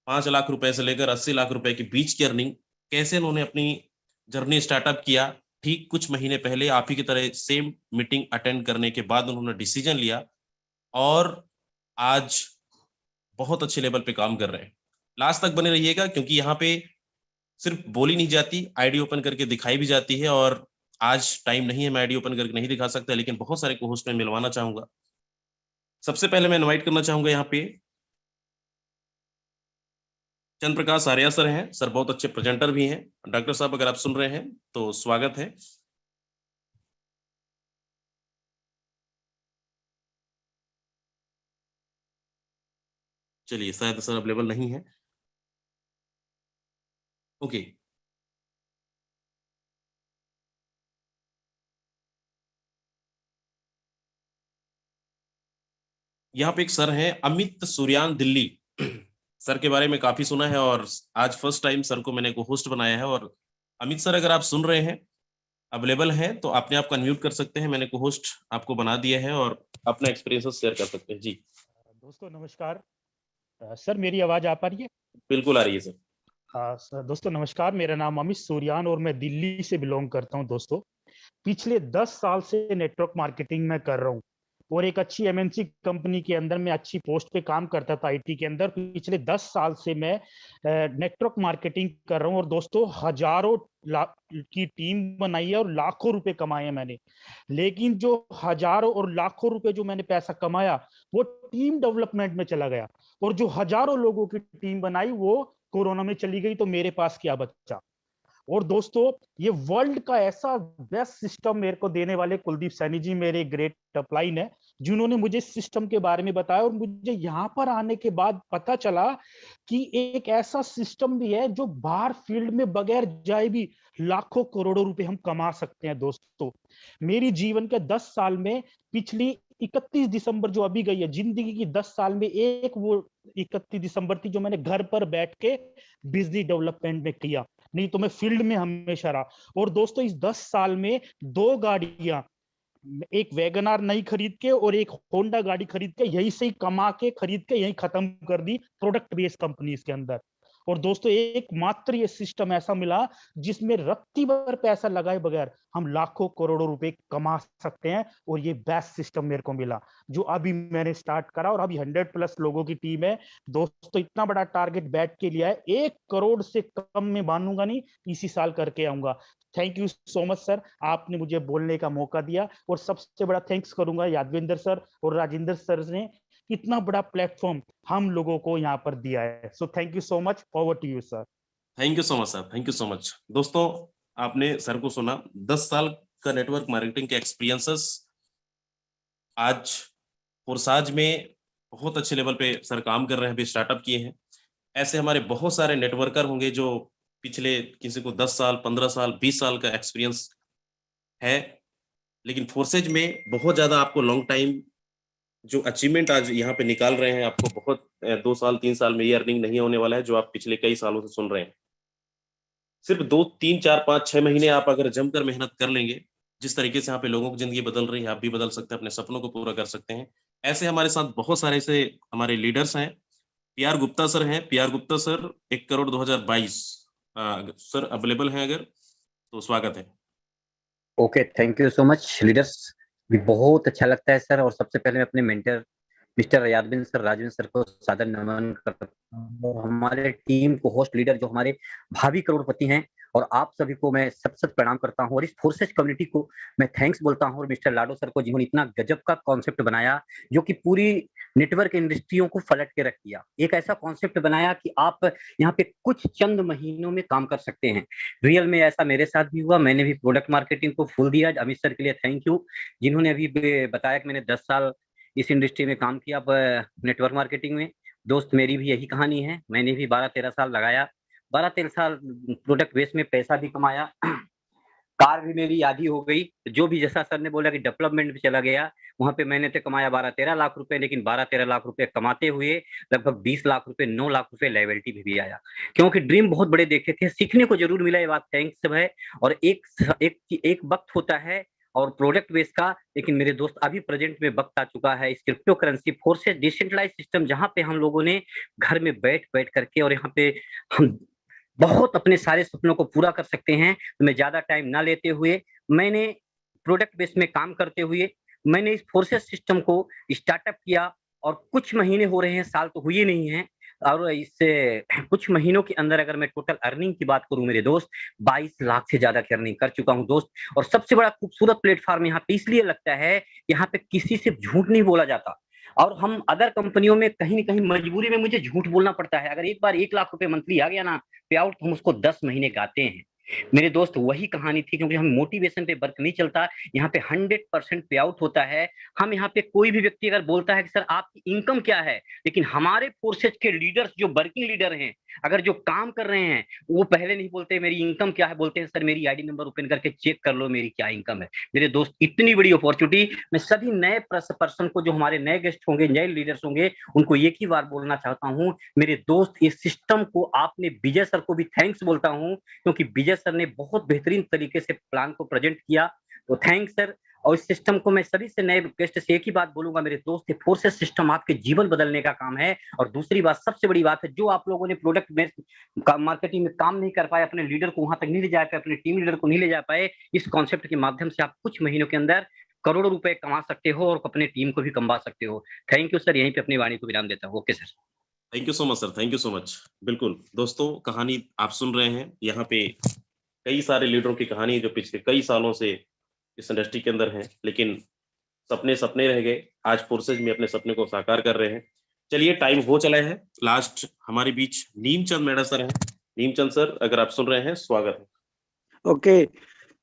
5 लाख रुपए से लेकर 80 लाख रुपए के बीच की अर्निंग, कैसे उन्होंने अपनी जर्नी स्टार्टअप किया। ठीक कुछ महीने पहले आप ही की तरह सेम मीटिंग अटेंड करने के बाद उन्होंने डिसीजन लिया और आज बहुत अच्छे लेवल पे काम कर रहे हैं। लास्ट तक बने रहिएगा, क्योंकि यहाँ पे सिर्फ बोली नहीं जाती, आईडी ओपन करके दिखाई भी जाती है। और आज टाइम नहीं है, मैं आईडी ओपन करके नहीं दिखा सकता, लेकिन बहुत सारे को होस्ट में मिलवाना चाहूंगा। सबसे पहले मैं इनवाइट करना चाहूंगा यहाँ पे चंद्र प्रकाश आर्या सर हैं। सर बहुत अच्छे प्रेजेंटर भी हैं। डॉक्टर साहब अगर आप सुन रहे हैं तो स्वागत है। चलिए, शायद सर अवेलेबल नहीं है। ओके, यहाँ पे एक सर हैं अमित सूर्यान दिल्ली। सर के बारे में काफी सुना है और आज फर्स्ट टाइम सर को मैंने को होस्ट बनाया है। और अमित सर अगर आप सुन रहे हैं, अवेलेबल हैं, तो अपने आप को अनम्यूट कर सकते हैं। मैंने को होस्ट आपको बना दिया है और अपना एक्सपीरियंस शेयर कर सकते हैं। जी दोस्तों नमस्कार। सर मेरी आवाज आ पा रही है? बिल्कुल आ रही है सर। सर दोस्तों नमस्कार, मेरा नाम अमित सूर्यान और मैं दिल्ली से बिलोंग करता हूं। दोस्तों पिछले 10 साल से नेटवर्क मार्केटिंग में कर रहा हूं और एक अच्छी एमएनसी कंपनी के अंदर मैं अच्छी पोस्ट पे काम करता था आईटी के अंदर। पिछले 10 साल से मैं नेटवर्क मार्केटिंग कर रहा हूं और दोस्तों हजारों की टीम बनाई है और लाखों रुपए कमाए हैं मैंने। लेकिन जो हजारों और लाखों रुपए जो मैंने पैसा कमाया वो टीम डेवलपमेंट में चला गया और जो हजारों लोगों की टीम बनाई वो कोरोना में चली गई, तो मेरे पास क्या बचा। और दोस्तों ये वर्ल्ड का ऐसा बेस्ट सिस्टम मेरे को देने वाले कुलदीप सैनी जी मेरे ग्रेट अपलाइन है, जिन्होंने मुझे सिस्टम के बारे में बताया। और मुझे यहाँ पर आने के बाद पता चला कि एक ऐसा सिस्टम भी है जो बाहर फील्ड में बगैर जाए भी लाखों करोड़ों रुपए हम कमा सकते हैं। दोस्तों मेरी जीवन के 10 साल में पिछली 31 दिसंबर जो अभी गई है, जिंदगी की 10 साल में एक वो 31 दिसंबर थी जो मैंने घर पर बैठ के बिजली डेवलपमेंट में किया, नहीं तो मैं फील्ड में हमेशा रहा। और दोस्तों इस 10 साल में 2 गाड़ियां, एक वैगनार नई खरीद के और एक होंडा गाड़ी खरीद के, यही से ही कमा के खरीद के यही खत्म कर दी प्रोडक्ट बेस्ड कंपनीज के अंदर। और दोस्तों एक मात्र ये सिस्टम ऐसा मिला जिसमें रत्ती भर पैसा लगाए बगैर हम लाखों करोड़ों रुपए कमा सकते हैं। और ये बेस्ट सिस्टम मेरे को मिला जो अभी मैंने स्टार्ट करा और अभी 100+ लोगों की टीम है। दोस्तों इतना बड़ा टारगेट बैठ के लिया है, 1 करोड़ से कम में मानूंगा नहीं, इसी साल करके आऊंगा। Thank you so much sir, आपने मुझे बोलने का मौका दिया। और सबसे बड़ा थैंक्स करूंगा यादविंदर सर और राजेंद्र सर ने, इतना बड़ा प्लेटफॉर्म हम लोगों को यहाँ पर दिया है। So thank you so much, over to you sir. Thank you so much sir, thank you so much. दोस्तों आपने सर को सुना, 10 साल का नेटवर्क मार्केटिंग के एक्सपीरियंसेस आज फोरसाज में बहुत अच्छे लेवल पे सर काम कर रहे हैं, अभी स्टार्टअप किए हैं। ऐसे हमारे बहुत सारे नेटवर्कर होंगे जो पिछले किसी को 10 साल 15 साल 20 साल का एक्सपीरियंस है, लेकिन फोर्सेज में बहुत ज्यादा आपको लॉन्ग टाइम जो अचीवमेंट आज यहाँ पे निकाल रहे हैं, आपको बहुत 2 साल 3 साल में ये अर्निंग नहीं होने वाला है जो आप पिछले कई सालों से सुन रहे हैं। सिर्फ 2 3 4 5 6 महीने आप अगर जमकर मेहनत कर लेंगे, जिस तरीके से यहाँ पे लोगों की जिंदगी बदल रही है, आप भी बदल सकते हैं, अपने सपनों को पूरा कर सकते हैं। ऐसे हमारे साथ बहुत सारे ऐसे हमारे लीडर्स हैं। पीआर गुप्ता सर हैं। PR Gupta sir 1 crore 2022 sir available हैं अगर, तो स्वागत है। Okay, thank you so much leaders, भी बहुत अच्छा लगता है सर। और सबसे पहले मैं अपने mentor mister Yadvinder sir, Rajvinder sir को सादर नमन करता हूं। और हमारे टीम को होस्ट लीडर जो हमारे भावी करोड़पति हैं, और आप सभी को मैं सत प्रणाम करता हूं। और इस फोर्सेज कम्युनिटी को मैं थैंक्स बोलता हूं, और मिस्टर लाडो सर को जिन्होंने इतना गजब का कॉन्सेप्ट बनाया जो कि पूरी नेटवर्क इंडस्ट्रियों को पलट के रख दिया। एक ऐसा कॉन्सेप्ट बनाया कि आप यहाँ पे कुछ चंद महीनों में काम कर सकते हैं। रियल में ऐसा मेरे साथ भी हुआ, मैंने भी प्रोडक्ट मार्केटिंग को फुल दिया। अमित सर के लिए थैंक यू, जिन्होंने अभी बताया कि मैंने 10 साल इस इंडस्ट्री में काम किया नेटवर्क मार्केटिंग में। दोस्त मेरी भी यही कहानी है, मैंने भी 12-13 साल लगाया, 12-13 साल प्रोडक्ट बेस में पैसा भी कमाया। कार भी मेरी आधी हो गई। जो भी जैसा सर ने बोला कि डेवलपमेंट में चला गया, वहां पे मैंने तो कमाया 12-13 लाख रुपए, लेकिन 12-13 लाख रुपए कमाते हुए लगभग 20 लाख रुपए 9 लाख रुपए लायबिलिटी भी आया, क्योंकि ड्रीम बहुत बड़े देखे थे। सीखने को जरूर मिला, ये बात थैंक्स है। और एक वक्त होता है और प्रोडक्ट बेस का, लेकिन मेरे दोस्त अभी प्रेजेंट में वक्त आ चुका है इस cryptocurrency forces decentralise system, जहां पे हम लोगों ने घर में बैठ बैठ करके और यहाँ पे हम बहुत अपने सारे सपनों को पूरा कर सकते हैं। तो मैं ज्यादा टाइम ना लेते हुए, मैंने प्रोडक्ट बेस में काम करते हुए मैंने इस फोर्सेस सिस्टम को स्टार्टअप किया, और कुछ महीने हो रहे हैं, साल तो हुए नहीं है। और इससे कुछ महीनों के अंदर अगर मैं टोटल अर्निंग की बात करूं मेरे दोस्त, 22 लाख से ज्यादा की अर्निंग कर चुका हूं दोस्त। और सबसे बड़ा खूबसूरत प्लेटफॉर्म यहाँ पे इसलिए लगता है, यहाँ पे किसी से झूठ नहीं बोला जाता। और हम अदर कंपनियों में कहीं ना कहीं मजबूरी में मुझे झूठ बोलना पड़ता है। अगर एक बार 1 लाख रुपए मंथली आ गया ना पे आउट, हम उसको 10 महीने गाते हैं। मेरे दोस्त वही कहानी थी, क्योंकि हम मोटिवेशन पे वर्क नहीं चलता, यहाँ पे 100% पे आउट होता है। हम यहाँ पे कोई भी व्यक्ति अगर बोलता है कि सर आपकी इनकम क्या है, लेकिन हमारे फोर्सेज के लीडर्स जो वर्किंग लीडर हैं, अगर जो काम कर रहे हैं, वो पहले नहीं बोलते मेरी इनकम क्या है, बोलते हैं सर मेरी आईडी नंबर ओपन करके चेक कर लो मेरी क्या इनकम है। मेरे दोस्त इतनी बड़ी अपॉर्चुनिटी, मैं सभी नए पर्सन को, जो हमारे नए गेस्ट होंगे, नए लीडर्स होंगे, उनको एक ही बार बोलना चाहता हूँ, मेरे दोस्त इस सिस्टम को आपने, विजय सर को भी थैंक्स बोलता हूँ, क्योंकि विजय सर ने बहुत बेहतरीन तरीके से प्लान को प्रेजेंट किया। तो थैंक्स सर। और इस सिस्टम को मैं सभी से नए गेस्ट से एक ही बात बोलूंगा मेरे दोस्त, फोर्सेस सिस्टम आपके जीवन बदलने का काम है। और दूसरी बात, सबसे बड़ी बात है, जो आप लोगों ने प्रोडक्ट में मार्केटिंग में काम नहीं कर पाए, अपने लीडर को वहां तक नहीं ले जा पाए, अपने टीम लीडर को नहीं ले जा पाए, इस कॉन्सेप्ट के माध्यम से आप कुछ महीनों के अंदर करोड़ों रुपए कमा सकते हो और अपने टीम को भी कमा सकते हो। थैंक यू सर, यहीं पे अपनी वाणी को विराम देता हूँ। Okay sir. Thank you so much sir, thank you so much. बिल्कुल दोस्तों, कहानी आप सुन रहे हैं, यहाँ पे कई सारे लीडरों की कहानी जो पिछले कई सालों से इस इंडस्ट्री के अंदर हैं, लेकिन सपने सपने रह गए। आज फोर्सेज में अपने सपने को साकार कर रहे हैं। चलिए, टाइम हो चला है। लास्ट हमारे बीच नीमचंद मेड़ा सर हैं। नीमचंद सर, अगर आप सुन रहे हैं, स्वागत है। Okay,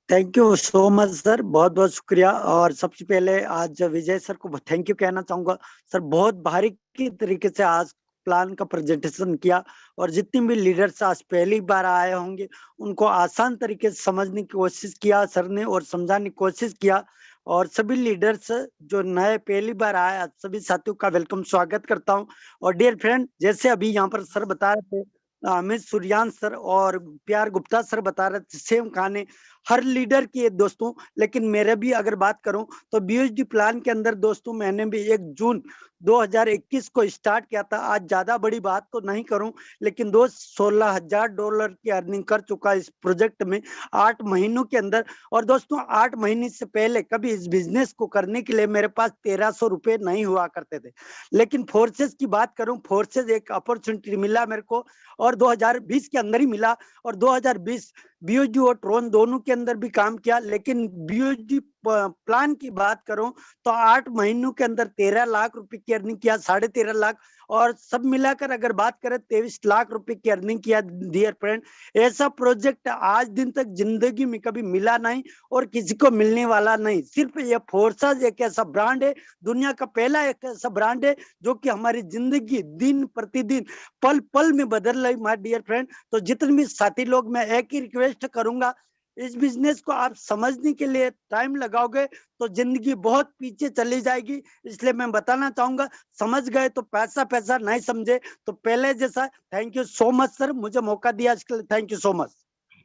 thank you so much sir, बहुत बहुत शुक्रिया। और सबसे पहले आज विजय सर को थैंक यू कहना चाहूंगा। सर बहुत बारीकी तरीके से आज प्लान का प्रेजेंटेशन किया, और जितने भी लीडर्स आज पहली बार आए होंगे उनको आसान तरीके से समझने की कोशिश किया सर ने, और समझाने की कोशिश किया। और सभी लीडर्स जो नए पहली बार आए, सभी साथियों का वेलकम, स्वागत करता हूं। और डियर फ्रेंड, जैसे अभी यहाँ पर सर बता रहे थे, अमित सूर्यान सर और प्यार गुप्ता सर बता रहे थे, सेम कहानी हर लीडर की है दोस्तों। लेकिन मेरे भी अगर बात करूं तो बीएसडी प्लान के अंदर दोस्तों, मैंने भी 1 जून 2021 को स्टार्ट किया था। आज ज्यादा बड़ी बात तो नहीं करूं, लेकिन दोस्त $16,000 की अर्निंग कर चुका इस प्रोजेक्ट में 8 महीनों के अंदर। और दोस्तों 8 महीने से पहले कभी इस बिजनेस को करने के लिए मेरे पास 1300 रुपए नहीं हुआ करते थे। लेकिन फोर्सेस की बात करूं, फोर्सेस एक अपॉर्चुनिटी मिला मेरे को, और 2020 के अंदर ही मिला। और 2020 बीओजी और ट्रोन दोनों के अंदर भी काम किया। लेकिन बीओजी प्लान की बात करूं तो 8 महीनों के अंदर 13 लाख रुपए की अर्निंग किया, 13.5 लाख, और सब मिलाकर अगर बात करें 23 लाख रुपए की अर्निंग किया। डियर फ्रेंड, ऐसा प्रोजेक्ट आज दिन तक जिंदगी में कभी मिला नहीं और किसी को मिलने वाला नहीं। सिर्फ ये फोर्सेस एक ऐसा ब्रांड है, दुनिया का पहला एक ऐसा ब्रांड है जो कि हमारी जिंदगी दिन प्रतिदिन पल पल में बदल रही। माय डियर फ्रेंड, तो जितने भी साथी लोग, मैं एक ही रिक्वेस्ट करूंगा, इस बिजनेस को आप समझने के लिए टाइम लगाओगे तो जिंदगी बहुत पीछे चली जाएगी। इसलिए मैं बताना चाहूंगा, समझ गए तो पैसा पैसा, नहीं समझे तो पहले जैसा। Thank you so much sir, मुझे मौका दिया इसके लिए, thank you so much.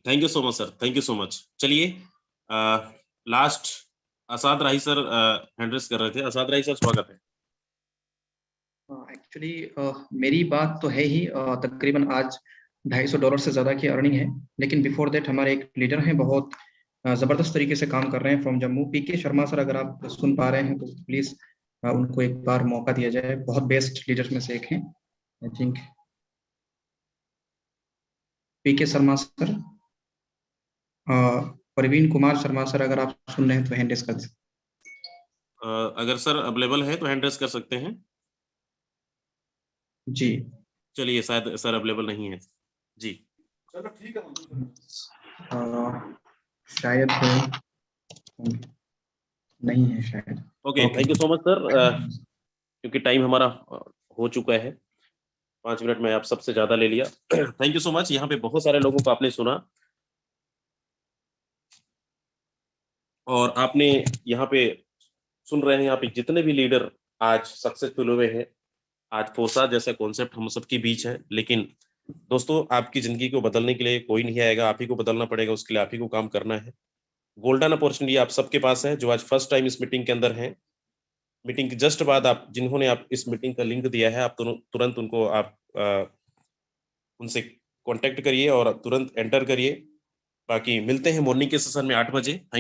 Thank you so much sir, thank you so much. चलिए, लास्ट असाद राही सर हैंड रेस कर रहे थे। असाद राही सर, स्वागत है। एक्चुअली मेरी बात तो है ही, तकरीबन आज $250 से ज़्यादा की अर्निंग है। लेकिन बिफोर दैट हमारे एक लीडर हैं, बहुत ज़बरदस्त तरीके से काम कर रहे हैं, from Jammu, PK Sharma sir. अगर आप सुन पा रहे हैं तो प्लीज़ उनको एक बार मौका दिया जाए। बहुत बेस्ट लीडर्स में से एक हैं, I think PK Sharma sir. Praveen Kumar Sharma sir, अगर आप सुन रहे हैं तो हैंड रेस कर दीजिए। अगर सर अवेलेबल है तो हैंड रेस कर सकते हैं जी। चलिए, शायद सर अवेलेबल नहीं है जी। चलो ठीक है, शायद नहीं है शायद। Okay, thank you so much sir. क्योंकि टाइम हमारा हो चुका है, 5 मिनट में आप सबसे ज्यादा ले लिया। Thank you so much. यहाँ पे बहुत सारे लोगों को आपने सुना। और आपने यहाँ पे सुन रहे हैं, यहाँ पे जितने भी लीडर आज सक्सेसफुल हुए हैं, आज फोसा जैसा कॉन्सेप्ट हम सबके बीच है। लेकिन दोस्तों, आपकी जिंदगी को बदलने के लिए कोई नहीं आएगा, आप ही को बदलना पड़ेगा, उसके लिए आप ही को काम करना है। गोल्डन अपॉर्चुनिटी आप सबके पास है, जो आज फर्स्ट टाइम इस मीटिंग के अंदर हैं। मीटिंग के जस्ट बाद आप जिन्होंने आप इस मीटिंग का लिंक दिया है, आप तुरंत उनको आप उनसे कांटेक्ट करिए और तुरंत एंटर करिए। बाकी मिलते हैं मॉर्निंग के सेशन में 8 बजे। थैंक